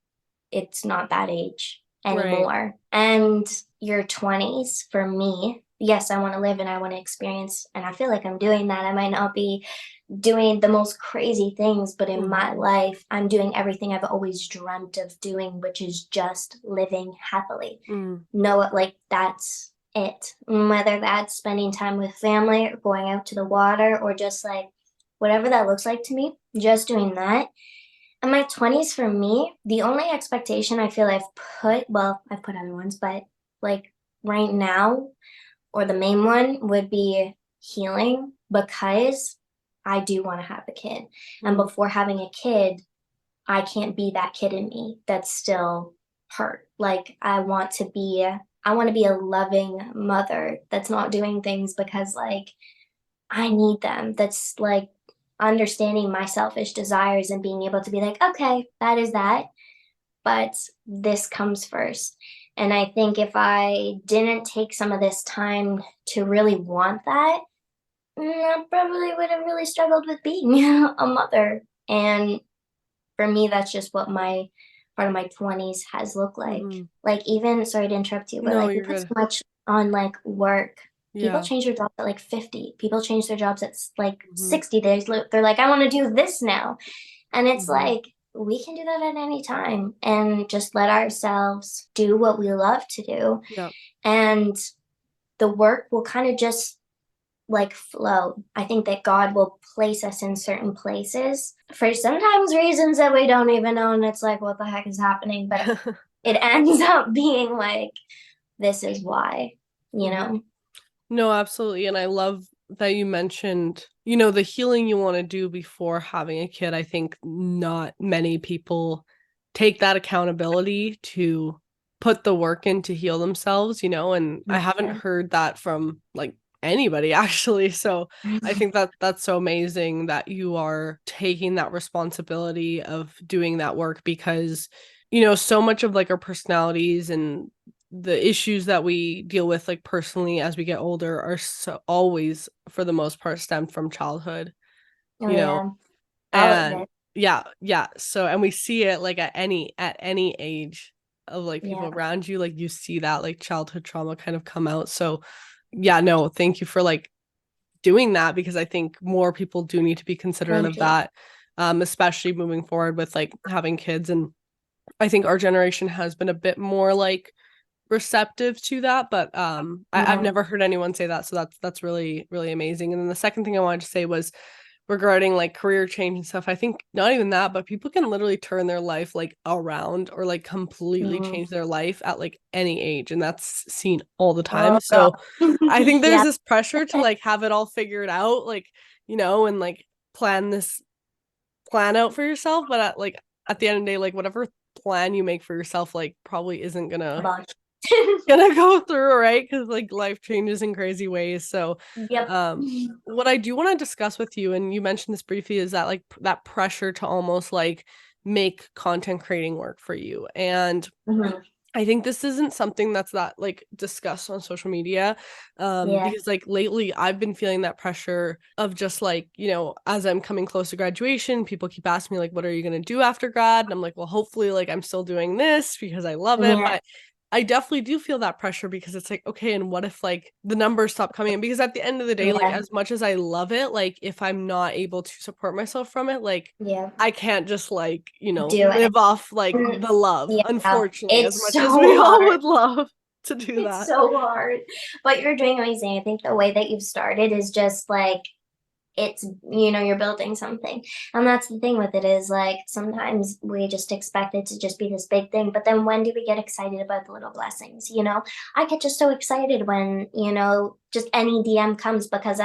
it's not that age Right. anymore. And your 20s, for me, yes, I want to live and I want to experience, and I feel like I'm doing that. I might not be doing the most crazy things, but in my Mhm. life, I'm doing everything I've always dreamt of doing, which is just living happily. Mm. Know it like that's it. Whether that's spending time with family or going out to the water or just like whatever that looks like to me, just doing that. In my 20s, for me, the only expectation I feel I've put other ones, but like right now, or the main one would be healing because I do want to have a kid. And Mm. before having a kid, I can't be that kid in me that's still hurt. Like I want to be a loving mother that's not doing things because like I need them. That's like understanding my selfish desires and being able to be like, okay, that is that, but this comes first. And I think if I didn't take some of this time to really want that, I probably would have really struggled with being a mother. And for me, that's just what my part of my 20s has looked like. Mhm. Like, even, sorry to interrupt you, but No, like, we you're put so good. much on like work. People Yeah. change their jobs at like 50. People change their jobs at like Mhm. 60 days. They're like, I want to do this now. And it's Mhm. like, we can do that at any time and just let ourselves do what we love to do. Yeah. And the work will kind of just like flow. I think that God will place us in certain places for sometimes reasons that we don't even know. And it's like, what the heck is happening? But it ends up being like, this is why, you Mhm. know? No, absolutely. And I love that you mentioned, the healing you want to do before having a kid. I think not many people take that accountability to put the work in to heal themselves, and I haven't Yeah. heard that from like anybody actually. So I think that that's so amazing that you are taking that responsibility of doing that work, because so much of like our personalities and the issues that we deal with like personally as we get older are so always for the most part stemmed from childhood, Oh, you know yeah. All of and it. yeah, so and we see it like at any age of like people Yeah. around you, like you see that like childhood trauma kind of come out. So yeah, no, thank you for like doing that, because I think more people do need to be considerate of that, especially moving forward with like having kids. And I think our generation has been a bit more like receptive to that, but I've never heard anyone say that, so that's really really amazing. And then the second thing I wanted to say was regarding like career change and stuff. I think not even that, but people can literally turn their life like around or like completely change their life at like any age, and that's seen all the time. Oh, So girl. I think there's Yeah. this pressure to like have it all figured out, like, and like plan out for yourself, but at the end of the day, like whatever plan you make for yourself like probably isn't gonna go through, right? Because like life changes in crazy ways. So Yep. what I do want to discuss with you, and you mentioned this briefly, is that like that pressure to almost like make content creating work for you. And I think this isn't something that's that like discussed on social media, Yeah. because like lately I've been feeling that pressure of just like, as I'm coming close to graduation, people keep asking me like, what are you going to do after grad? And I'm like, well, hopefully like I'm still doing this because I love it. Yeah. But I definitely do feel that pressure, because it's like, okay, and what if like the numbers stop coming in? Because at the end of the day, like Yeah. as much as I love it, like if I'm not able to support myself from it, like Yeah. I can't just like, Do it. live off like And the love, yeah, unfortunately, as it's much as so we all hard. would love to do It's that. so hard. But you're doing amazing. I think the way that you've started is just like it's you're building something. And that's the thing with it, is like sometimes we just expect it to just be this big thing, but then when do we get excited about the little blessings? I get just so excited when just any DM comes, because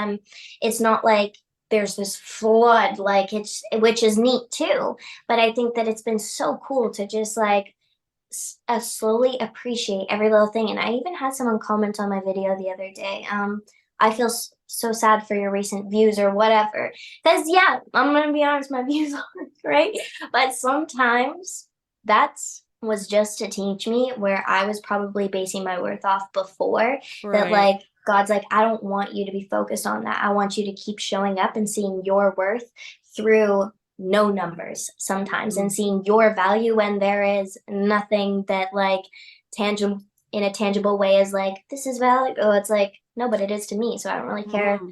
it's not like there's this flood, like it's, which is neat too, but I think that it's been so cool to just like slowly appreciate every little thing. And I even had someone comment on my video the other day. I feel so sad for your recent views or whatever. Because yeah, I'm gonna be honest, my views aren't great. But sometimes that's was just to teach me where I was probably basing my worth off before. That Right. like God's like, I don't want you to be focused on that. I want you to keep showing up and seeing your worth through no numbers sometimes, and seeing your value when there is nothing that like tangible in a tangible way is like, this is value. Oh, it's like, no, but it is to me. So I don't really care Mm-hmm.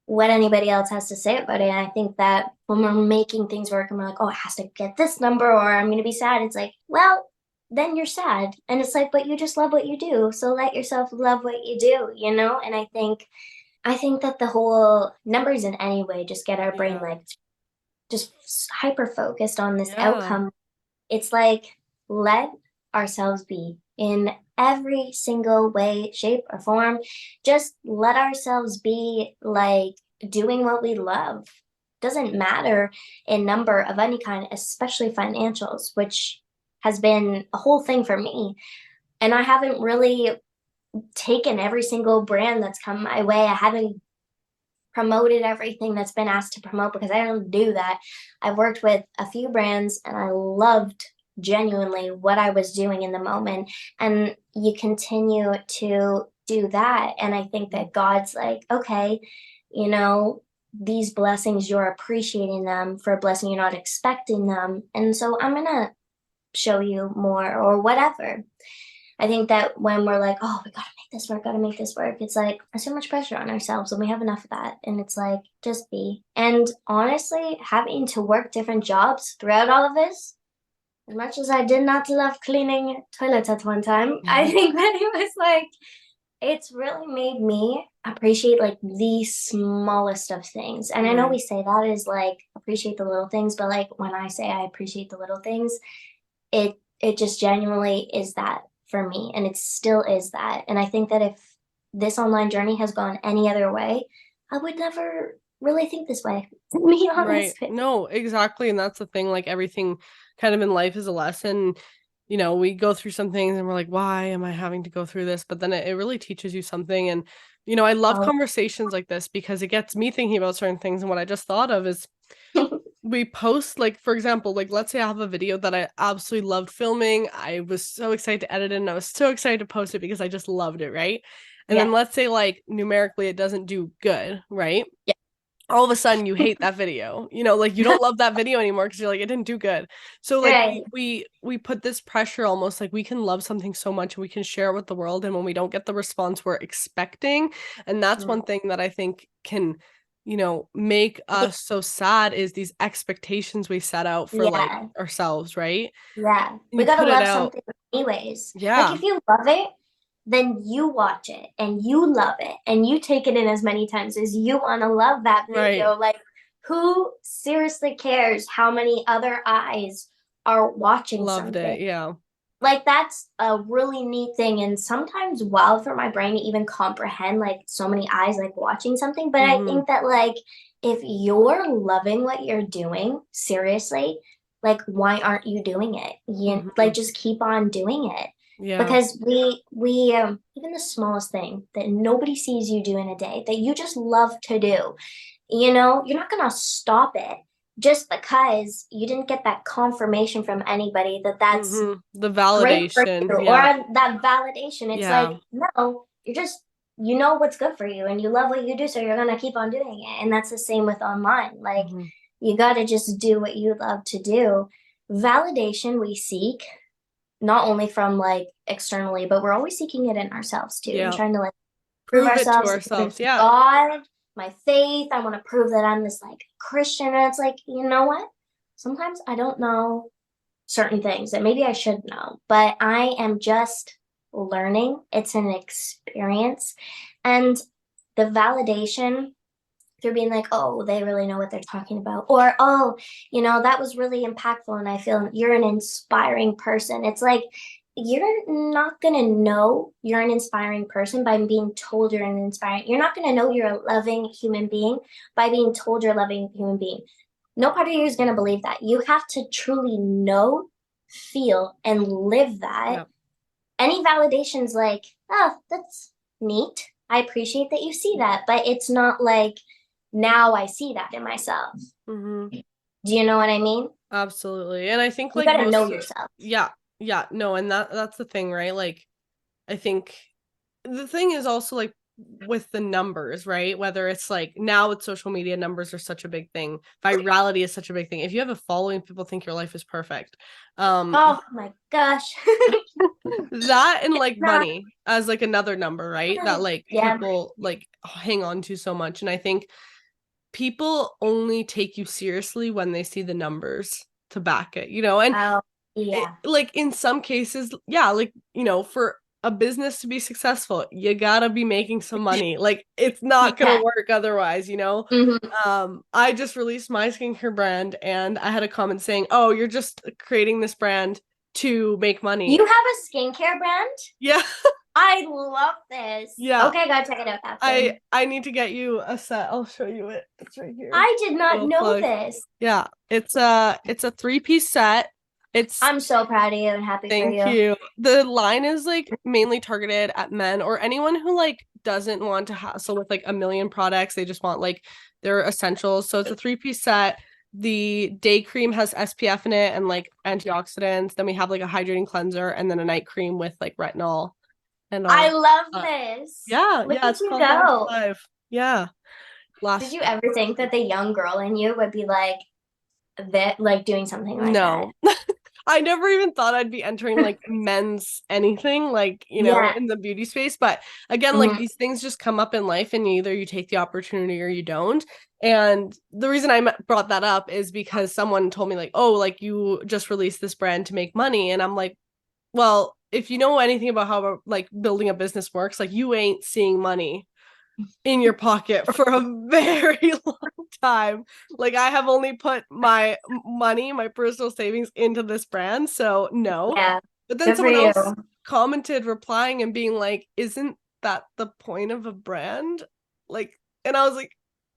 what anybody else has to say about it. And I think that when we're making things work and we're like, oh, it has to get this number or I'm going to be sad, it's like, well, then you're sad. And it's like, but you just love what you do. So let yourself love what you do. And I think that the whole numbers in any way just get our brain Yeah. like just hyper focused on this Yeah. outcome. It's like, let ourselves be in every single way, shape, or form. Just let ourselves be like doing what we love. Doesn't matter in number of any kind, especially financials, which has been a whole thing for me. And I haven't really taken every single brand that's come my way. I haven't promoted everything that's been asked to promote, because I don't do that. I've worked with a few brands and I loved genuinely what I was doing in the moment. And you continue to do that. And I think that God's like, okay, you know, these blessings, you're appreciating them for a blessing, you're not expecting them. And so I'm going to show you more or whatever. I think that when we're like, oh, we gotta make this work, it's like there's so much pressure on ourselves and we have enough of that. And it's like, just be. And honestly, having to work different jobs throughout all of this, as much as I did not love cleaning toilets at one time, I think that it was like, it's really made me appreciate like the smallest of things. And I know we Right. say that is like appreciate the little things, but like when I say I appreciate the little things, it just genuinely is that for me, and it still is that. And I think that if this online journey has gone any other way, I would never really think this way, to be Right. honest with you. No, exactly. And that's the thing, like everything kind of in life is a lesson. We go through some things and we're like, why am I having to go through this? But then it really teaches you something. And, I love Oh, conversations like this because it gets me thinking about certain things. And what I just thought of is we post, like, for example, like, let's say I have a video that I absolutely loved filming. I was so excited to edit it and I was so excited to post it because I just loved it, right? And yeah, then let's say, like, numerically it doesn't do good, right? yeah, all of a sudden you hate that video, you know, like you don't love that video anymore because you're like, it didn't do good. So like Right. we put this pressure, almost like we can love something so much and we can share it with the world, and when we don't get the response we're expecting, and that's Mm. one thing that I think can, you know, make us so sad, is these expectations we set out for like Yeah. ourselves, right? Yeah. And We you gotta put it love out. something anyways. Like Yeah. if you love it, then you watch it and you love it and you take it in as many times as you want to love that Right. video. Like who seriously cares how many other eyes are watching Loved something? it. Yeah. Like that's a really neat thing and sometimes wild for my brain to even comprehend like so many eyes like watching something. But I Mm-hmm. think that like if you're loving what you're doing seriously, like why aren't you doing it? You Mm-hmm. like just keep on doing it. Yeah. Because we even the smallest thing that nobody sees you do in a day that you just love to do, you know, you're not gonna stop it just because you didn't get that confirmation from anybody that that's Mm-hmm. The great for validation. you or Yeah. that validation. It's like, Yeah. no, you're just, you know what's good for you and you love what you do, so you're going to keep on doing it. And that's the same with online. Like, Mm-hmm. you got to just do what you love to do. Validation we seek not only from like externally, but we're always seeking it in ourselves too and Yeah. trying to like prove Prove it to ourselves ourselves. with Yeah. God, my faith. I want to prove that I'm this like Christian. And it's like, you know what? Sometimes I don't know certain things that maybe I should know, but I am just learning. It's an experience. And the validation through being like, oh, they really know what they're talking about, or oh, you know, that was really impactful and I feel you're an inspiring person. It's like you're not going to know you're an inspiring person by being told you're an inspiring. You're not going to know you're a loving human being by being told you're a loving human being. No part of you is going to believe that. You have to truly know, feel, and live that. Yeah. Any validation's like, oh, that's neat. I appreciate that you see that, but it's not like now I see that in myself. Mm-hmm. Do you know what I mean? Absolutely. And I think You like got to know most, yourself. yeah, yeah, no, and that's the thing, right? Like I think the thing is also like with the numbers, right? Whether it's like now with social media, numbers are such a big thing. Virality is such a big thing. If you have a following, people think your life is perfect. Oh my gosh. That and like Not, money as like another number, right? That like yeah. people like hang on to so much. And I think people only take you seriously when they see the numbers to back it, you know? And Oh, it, yeah. like in some cases, yeah, like, you know, for a business to be successful, you gotta be making some money. Like it's not gonna Yeah. work otherwise, you know? Mm-hmm. I just released my skincare brand and I had a comment saying, oh, you're just creating this brand to make money. You have a skincare brand? Yeah. I love this. Yeah. Okay, gotta check it out after. I need to get you a set. I'll show you it. It's right here. I did not Little know plug. this. Yeah. It's a 3-piece set. It's I'm so proud of you and happy for Thank you. you. The line is like mainly targeted at men or anyone who like doesn't want to hassle with like a million products. They just want like their essentials. So it's a 3-piece set. The day cream has SPF in it and like antioxidants. Then we have like a hydrating cleanser and then a night cream with like retinol and I all. love Uh, this. yeah, Look yeah, at it's you called Down to go. 5. Yeah. Did Last you ever think that the young girl in you would be like that, like doing something like that? No. I never even thought I'd be entering like men's anything like, you know, Yeah. in the beauty space. But again, like Mhm. these things just come up in life and either you take the opportunity or you don't. And the reason I brought that up is because someone told me like, oh, like you just released this brand to make money. And I'm like, well, if you know anything about how like building a business works, like you ain't seeing money in your pocket for a very long time. Like I have only put my money, my personal savings into this brand, so no. Yeah. But then Good for someone you. else commented replying and being like, "Isn't that the point of a brand?" Like and I was like,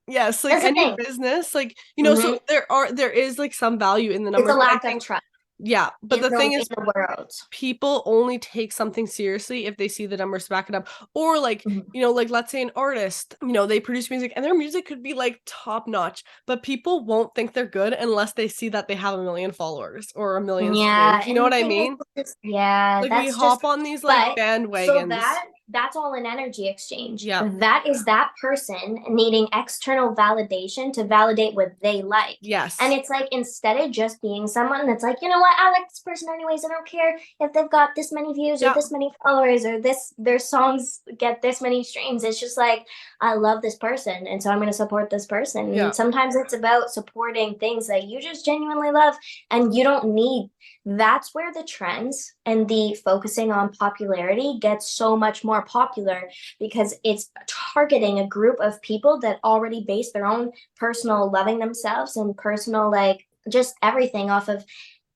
"Yes, like That's the any thing. business, like, you know, so Hmm. there is like some value in the It's a numbers, but I lack of think trust yeah, but the thing in is the world. people only take something seriously if they see the numbers to back it up. Or like, Mhm. you know, like let's say an artist, you know, they produce music and their music could be like top notch, but people won't think they're good unless they see that they have a million followers or a million Yeah, streams. You know and what the I thing is, mean? yeah, Like we that's just. hop on these like But so bandwagons. that that's all an energy exchange. Yeah. That is that person needing external validation to validate what they like. And Yes. it's like, instead of just being someone that's like, you know what, I like this person anyways. I don't care if they've got this many views or Yeah. this many followers or their songs get this many streams. It's just like, I love this person, and so I'm going to support this person. Yeah. And sometimes it's about supporting things that you just genuinely love, and you don't need. That's where the trends and the focusing on popularity gets so much more popular, because it's targeting a group of people that already base their own personal loving themselves and personal, like, just everything off of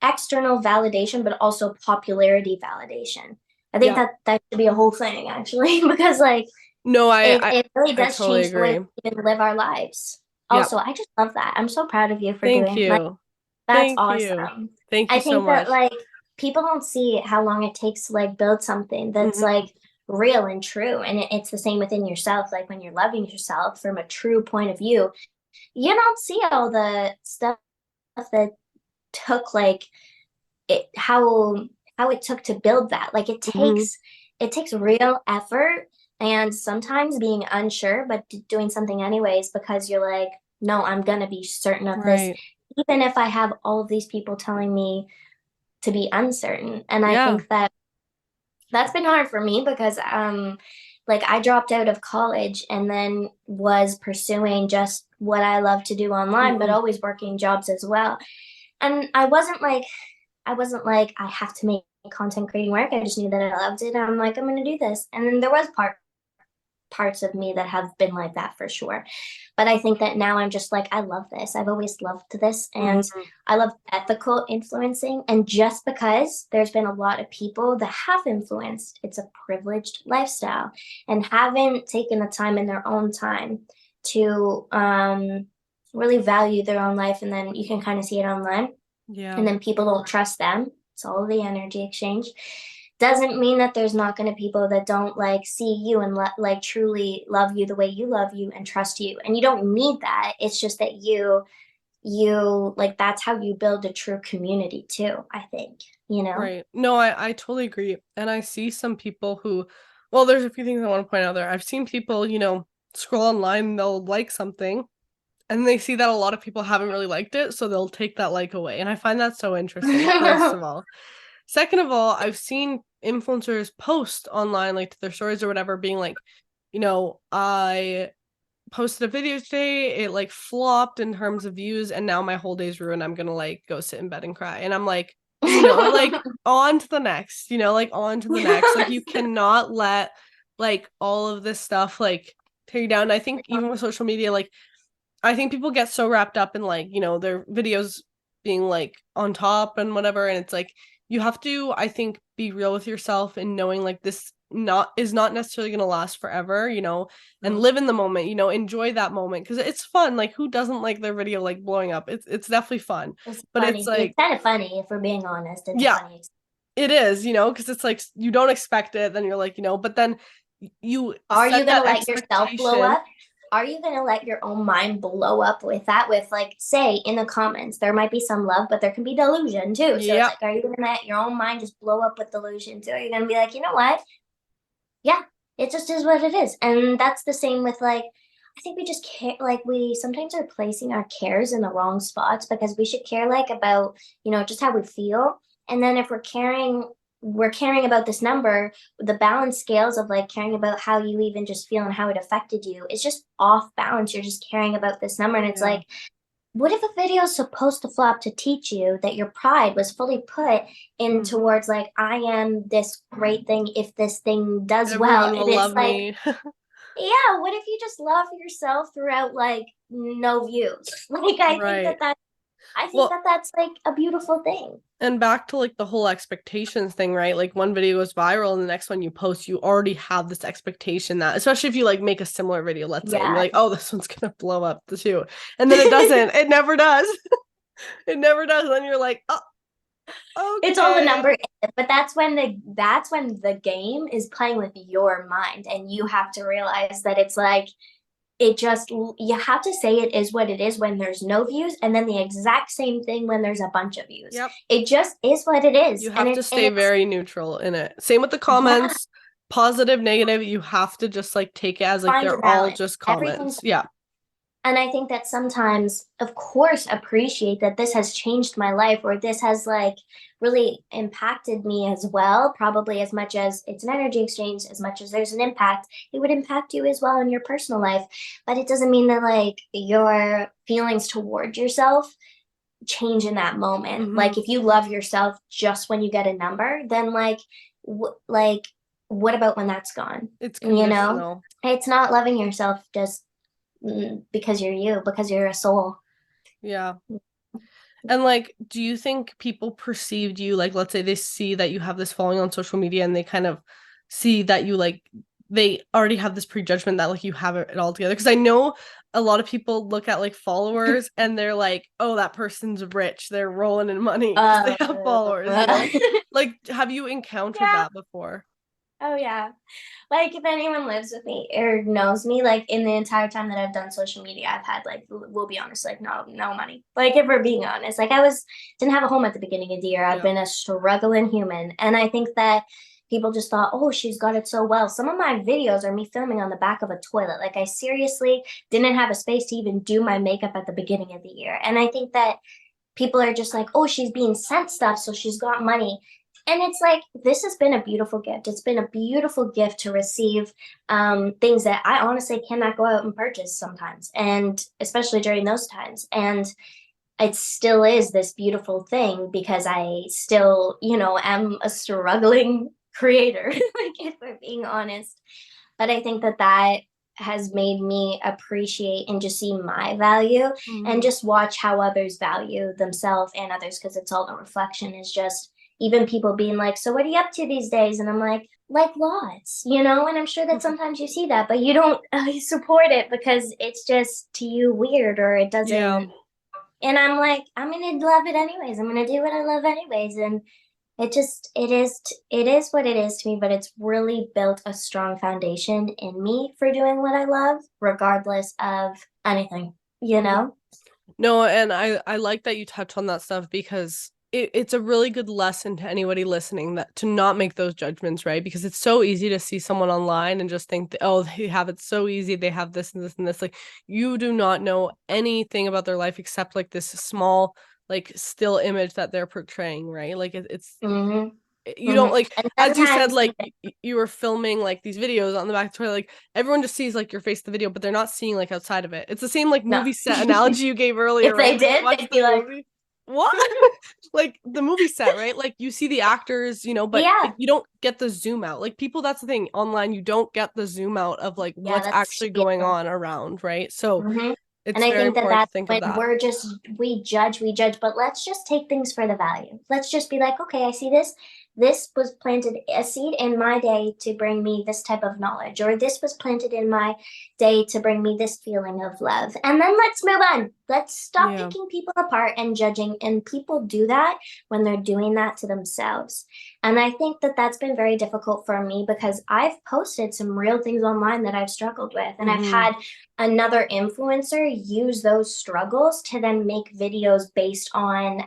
external validation, but also popularity validation. I think Yeah. that should be a whole thing, actually, because like No, it really I does totally change the way agree. we even live our lives. Yeah. Also, I just love that. I'm so proud of you for Thank doing, like, you. that's Thank you. awesome. Thank I you so think that, much. like, people don't see how long it takes to like build something that's Mhm. like real and true. And it's the same within yourself. Like, when you're loving yourself from a true point of view, you don't see all the stuff that took, like, it how it took to build that. Like, Mhm. it takes real effort, and sometimes being unsure but doing something anyways, because you're like, no, I'm gonna be certain of this, Right. even if I have all of these people telling me to be uncertain. And I Yeah. think that that's been hard for me, because like, I dropped out of college and then was pursuing just what I love to do online, but Mhm. always working jobs as well. And I wasn't like, I have to make content creating work. I just knew that I loved it. I'm like, I'm gonna do this. And then there was parts of me that have been like that, for sure. But I think that now I'm just like, I love this. I've always loved this. And Mhm. I love ethical influencing. And just because there's been a lot of people that have influenced, it's a privileged lifestyle, and haven't taken the time in their own time to really value their own life. And then you can kind of see it online, Yeah. and then people don't trust them. It's all the energy exchange. Doesn't mean that there's not going to people that don't like see you and like truly love you the way you love you and trust you. And you don't need that. It's just that you like, that's how you build a true community too, I think, you know? Right. No, I totally agree. And I see some people who, well, there's a few things I want to point out there. I've seen people, scroll online and they'll like something and they see that a lot of people haven't really liked it, so they'll take that like away. And I find that so interesting, first of all. Second of all, I've seen influencers post online, like to their stories or whatever, being like, I posted a video today, it like flopped in terms of views, and now my whole day's ruined. I'm gonna like go sit in bed and cry. And I'm like, like on to the next, like on to the next. Like you cannot let like all of this stuff like tear you down. And I think even with social media, like I think people get so wrapped up in like, their videos being like on top and whatever. And it's like, you have to, I think, be real with yourself and knowing like this not necessarily going to last forever, and live in the moment, enjoy that moment. Cause it's fun. Like who doesn't like their video, like blowing up? It's definitely fun, It's but it's funny. It's like, kind of funny, if we're being honest. It's a yeah, funny. it is, cause it's like, you don't expect it. Then you're like, but then you Are set you gonna that let yourself blow expectation. up? Are you gonna let your own mind blow up with that? With, like, say in the comments, there might be some love, but there can be delusion too. So it's Yep. like, are you gonna let your own mind just blow up with delusion too? Are you gonna be like, you know what? Yeah, it just is what it is. And that's the same with, like, I think we just care, like, we sometimes are placing our cares in the wrong spots, because we should care, like, about, just how we feel. And then if we're caring about this number, the balance scales of like caring about how you even just feel and how it affected you is just off balance. You're just caring about this number. And it's Yeah. like, what if a video is supposed to flop to teach you that your pride was fully put in Mhm. towards, like, I am this great thing if this thing does well? Everyone And will it's love like, me. yeah, what if you just love yourself throughout, like, no views? Like, Right. I think Well, that that's like a beautiful thing. and back to like the whole expectations thing, right? Like one video goes viral and the next one you post, you already have this expectation that, especially if you like make a similar video, let's say, and you're Yeah. like, oh, this one's gonna blow up too. And then it doesn't. It never does. It never does. And then you're like, oh, It's all a okay. number, but that's when the game is playing with your mind, and you have to realize that it's like, you have to say it is what it is when there's no views, and then the exact same thing when there's a bunch of views. Yep. It just is what it is. You And have to stay it's very neutral in it. Same with the yeah, comments. positive, negative, you have to just like take it as like Find a they're all balance. just Everything's, comments. Yeah. and I think that sometimes, of course, appreciate that this has changed my life, or this has like really impacted me as well. Probably as much as it's an energy exchange, as much as there's an impact, it would impact you as well in your personal life. But it doesn't mean that like your feelings toward yourself change in that moment. Mm-hmm. Like if you love yourself just when you get a number, then like what about when that's gone? It's You know, conditional. it's not loving yourself just because you're you, because you're a soul. Yeah. And like, do you think people perceived you like, let's say they see that you have this following on social media and they kind of see that you like, they already have this prejudgment that like you have it all together? Because I know a lot of people look at like followers and they're like, oh, that person's rich. They're rolling in money because they Uh, have followers, you know? Like, have you encountered yeah. that before? Oh yeah. Like if anyone lives with me or knows me, like in the entire time that I've done social media, I've had like we'll be honest, like no money. Like if we're being honest, like I was didn't have a home at the beginning of the year. I've Yeah. been a struggling human, and I think that people just thought, oh, she's got it so well. Some of my videos are me filming on the back of a toilet. Like I seriously didn't have a space to even do my makeup at the beginning of the year, and I think that people are just like, oh, she's being sent stuff, so she's got money. And it's like, this has been a beautiful gift. It's been a beautiful gift to receive things that I honestly cannot go out and purchase sometimes, and especially during those times. And it still is this beautiful thing because I still, am a struggling creator, like if we're being honest. But I think that that has made me appreciate and just see my value and Mm-hmm. just watch how others value themselves and others, because it's all a reflection. Is just even people being like, so what are you up to these days? And I'm like lots, and I'm sure that sometimes you see that, but you don't support it because it's just to you weird, or it Yeah. doesn't. And I'm like, I'm gonna love it anyways. I'm gonna do what I love anyways. And it is what it is to me, but it's really built a strong foundation in me for doing what I love, regardless of anything, you Mhm. know? No, and I like that you touch on that stuff because it's a really good lesson to anybody listening that to not make those judgments, right? Because it's so easy to see someone online and just think that, oh, they have it so easy, they have this and this and this. Like you do not know anything about their life except like this small like still image that they're portraying, right? Like it's Mm-hmm. you don't Mm-hmm. like, And as you said, sometimes like you were filming like these videos on the back of the toilet, like everyone just sees like your face in the video, but they're not seeing like outside of it. It's the same like no. movie set analogy you gave earlier, If right? they Like you did, watch they'd the be like, movie, what? Like the movie set, right? Like you see the actors, but yeah, you don't get the zoom out. Like people, that's the thing online, you don't get the zoom out of like yeah, what's that's actually going yeah. on around, right? So Mm-hmm. And it's I very think that important to that's think of when that. we judge, but let's just take things for the value. Let's just be like, okay, I see this. This was planted a seed in my day to bring me this type of knowledge, or this was planted in my day to bring me this feeling of love. And then let's move on. Let's stop Yeah. picking people apart and judging. And people do that when they're doing that to themselves. And I think that that's been very difficult for me because I've posted some real things online that I've struggled with. And I've Mm-hmm. had another influencer use those struggles to then make videos based on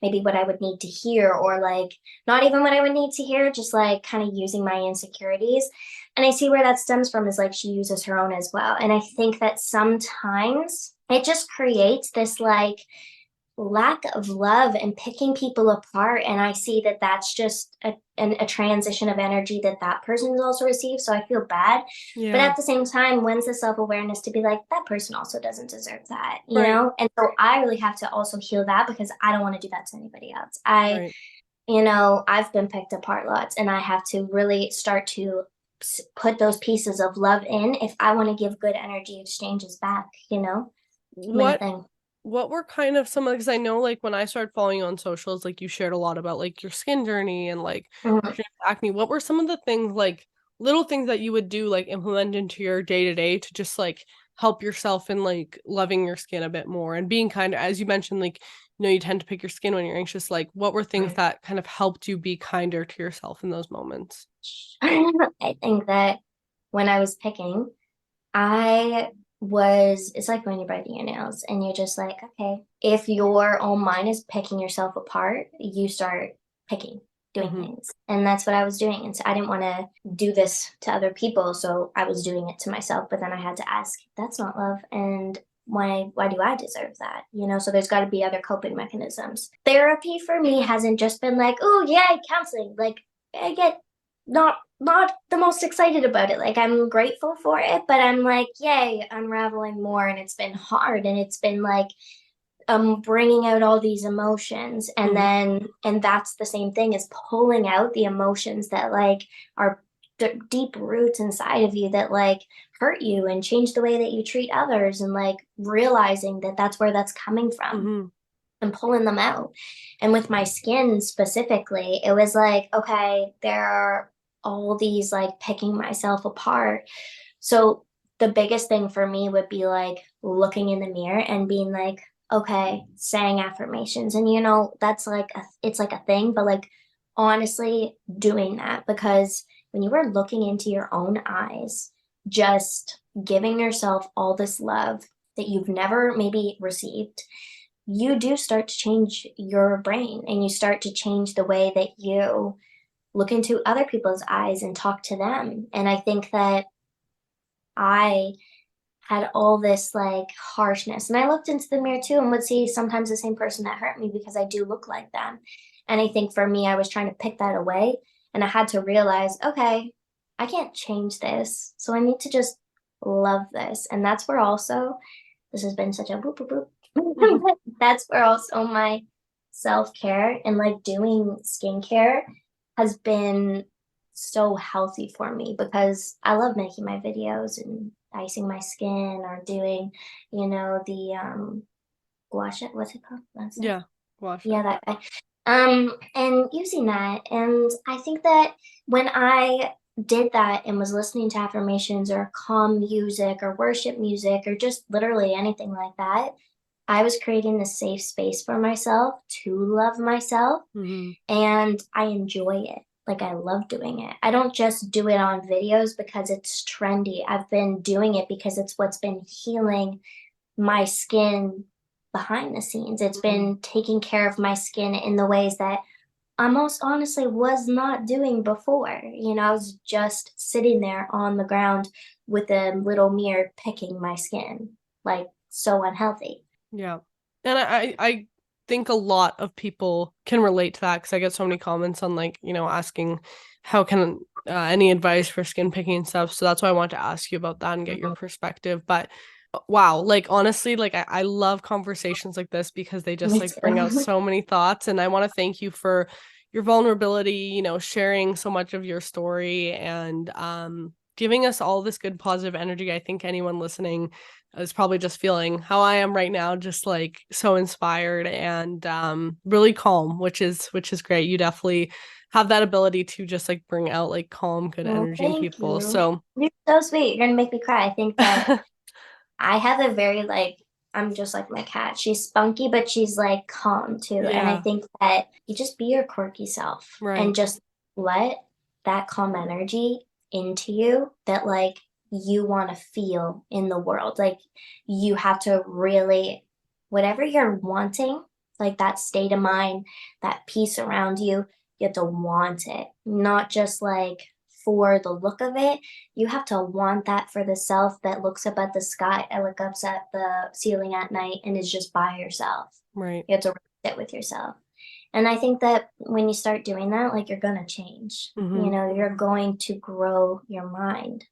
maybe what I would need to hear, or like not even what I would need to hear, just like kind of using my insecurities. And I see where that stems from, is like she uses her own as well. And I think that sometimes it just creates this like lack of love and picking people apart. And I see that that's just a transition of energy that that person has also received, so I feel bad. But Yeah. at the same time, when's the self-awareness to be like, that person also doesn't deserve that, Right. and so I really have to also heal that, because I don't want to do that to anybody else. Right. I've been picked apart lots, and I have to really start to put those pieces of love in if I want to give good energy exchanges back, my What thing. what were kind of some of, because I know like when I started following you on socials, like you shared a lot about like your skin journey and like Mhm. your acne. What were some of the things like little things that you would do like implement into your day to day to just like help yourself in like loving your skin a bit more and being kind of, as you mentioned, like you tend to pick your skin when you're anxious. Like what were things that kind of helped you be kinder to yourself in those moments? I think that when I was picking, it's like when you're biting your nails and you're just like, okay, if your own mind is picking yourself apart, you start picking. doing Mhm. things. And that's what I was doing. And so I didn't want to do this to other people. So I was doing it to myself. But then I had to ask, that's not love. And why do I deserve that? So there's got to be other coping mechanisms. Therapy for me hasn't just been like, oh yay, counseling. Like I get not the most excited about it. Like I'm grateful for it, but I'm like, yay, unraveling more. And it's been hard. And it's been like bringing out all these emotions, and Mhm. then and that's the same thing as pulling out the emotions that like are deep roots inside of you that like hurt you and change the way that you treat others, and like realizing that that's where that's coming from Mhm. and pulling them out. And with my skin specifically, it was like, okay, there are all these like picking myself apart. So the biggest thing for me would be like looking in the mirror and being like, okay, saying affirmations. And that's like it's like a thing, but like honestly doing that, because when you are looking into your own eyes, just giving yourself all this love that you've never maybe received, you do start to change your brain, and you start to change the way that you look into other people's eyes and talk to them. And I think that I had all this like harshness, and I looked into the mirror too and would see sometimes the same person that hurt me because I do look like them. And I think for me, I was trying to pick that away, and I had to realize, okay, I can't change this. So I need to just love this. And that's where also, this has been such a boop, boop, Mhm. boop. That's where also my self care and like doing skincare has been so healthy for me, because I love making my videos and icing my skin, or doing, the gouache, what's it called? That's it. Yeah. Wash Yeah, that. that guy. And using that. And I think that when I did that and was listening to affirmations or calm music or worship music or just literally anything like that, I was creating this safe space for myself to love myself, Mhm. and I enjoy it. Like I love doing it. I don't just do it on videos because it's trendy. I've been doing it because it's what's been healing my skin behind the scenes. It's Mhm. been taking care of my skin in the ways that I most honestly was not doing before. I was just sitting there on the ground with a little mirror picking my skin, like so unhealthy. Yeah. And I think a lot of people can relate to that because I get so many comments on like, asking how can any advice for skin picking and stuff. So that's why I want to ask you about that and get your perspective. But wow, like honestly, like I love conversations like this because they just Me like bring out too. so many thoughts. And I want to thank you for your vulnerability, sharing so much of your story and giving us all this good positive energy. I think anyone listening is probably just feeling how I am right now, just like so inspired and really calm, which is great. You definitely have that ability to just like bring out like calm, good Well, energy in thank people. you. So You're so sweet. You're gonna make me cry. I think that I have a very like, I'm just like my cat. She's spunky, but she's like calm too. And I yeah, think that you just be your quirky self and right. just let that calm energy into you that like you want to feel in the world. Like you have to really, whatever you're wanting, like that state of mind, that peace around you have to want it, not just like for the look of it. You have to want that for the self that looks up at the sky, and look up at the ceiling at night and is just by yourself. Right. You have to sit with yourself. And I think that when you start doing that, like you're going to change. Hmm. You're going to grow your mind.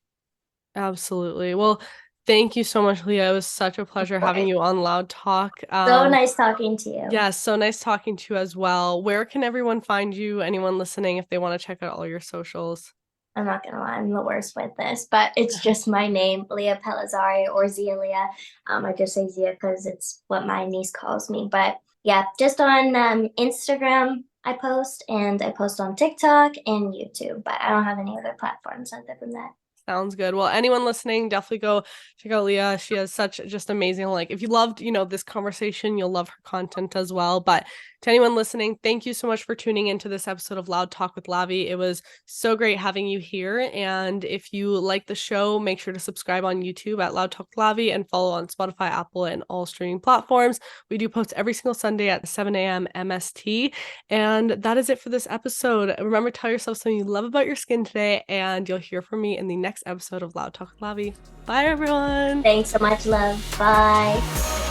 Absolutely. Well, thank you so much, Leah. It was such a Of pleasure having course. you on Loud Talk. So nice talking to you. Yeah, so nice talking to you as well. Where can everyone find you? Anyone listening, if they want to check out all your socials? I'm not gonna lie, I'm the worst with this, but it's just my name, Leah Pellizzari, or Zia Leah. I just say Zia because it's what my niece calls me. But yeah, just on Instagram I post, and I post on TikTok and YouTube, but I don't have any other platforms other than that. Sounds good. Well, anyone listening, definitely go check out Leah. She has such just amazing, like, if you loved, this conversation, you'll love her content as well. But to anyone listening, thank you so much for tuning into this episode of Loud Talk with Lavi. It was so great having you here. And if you like the show, make sure to subscribe on YouTube at Loud Talk with Lavi and follow on Spotify, Apple, and all streaming platforms. We do post every single Sunday at 7 a.m. MST. And that is it for this episode. Remember, tell yourself something you love about your skin today, and you'll hear from me in the next episode of Loud Talk with Lavi. Bye, everyone. Thanks so much, love. Bye.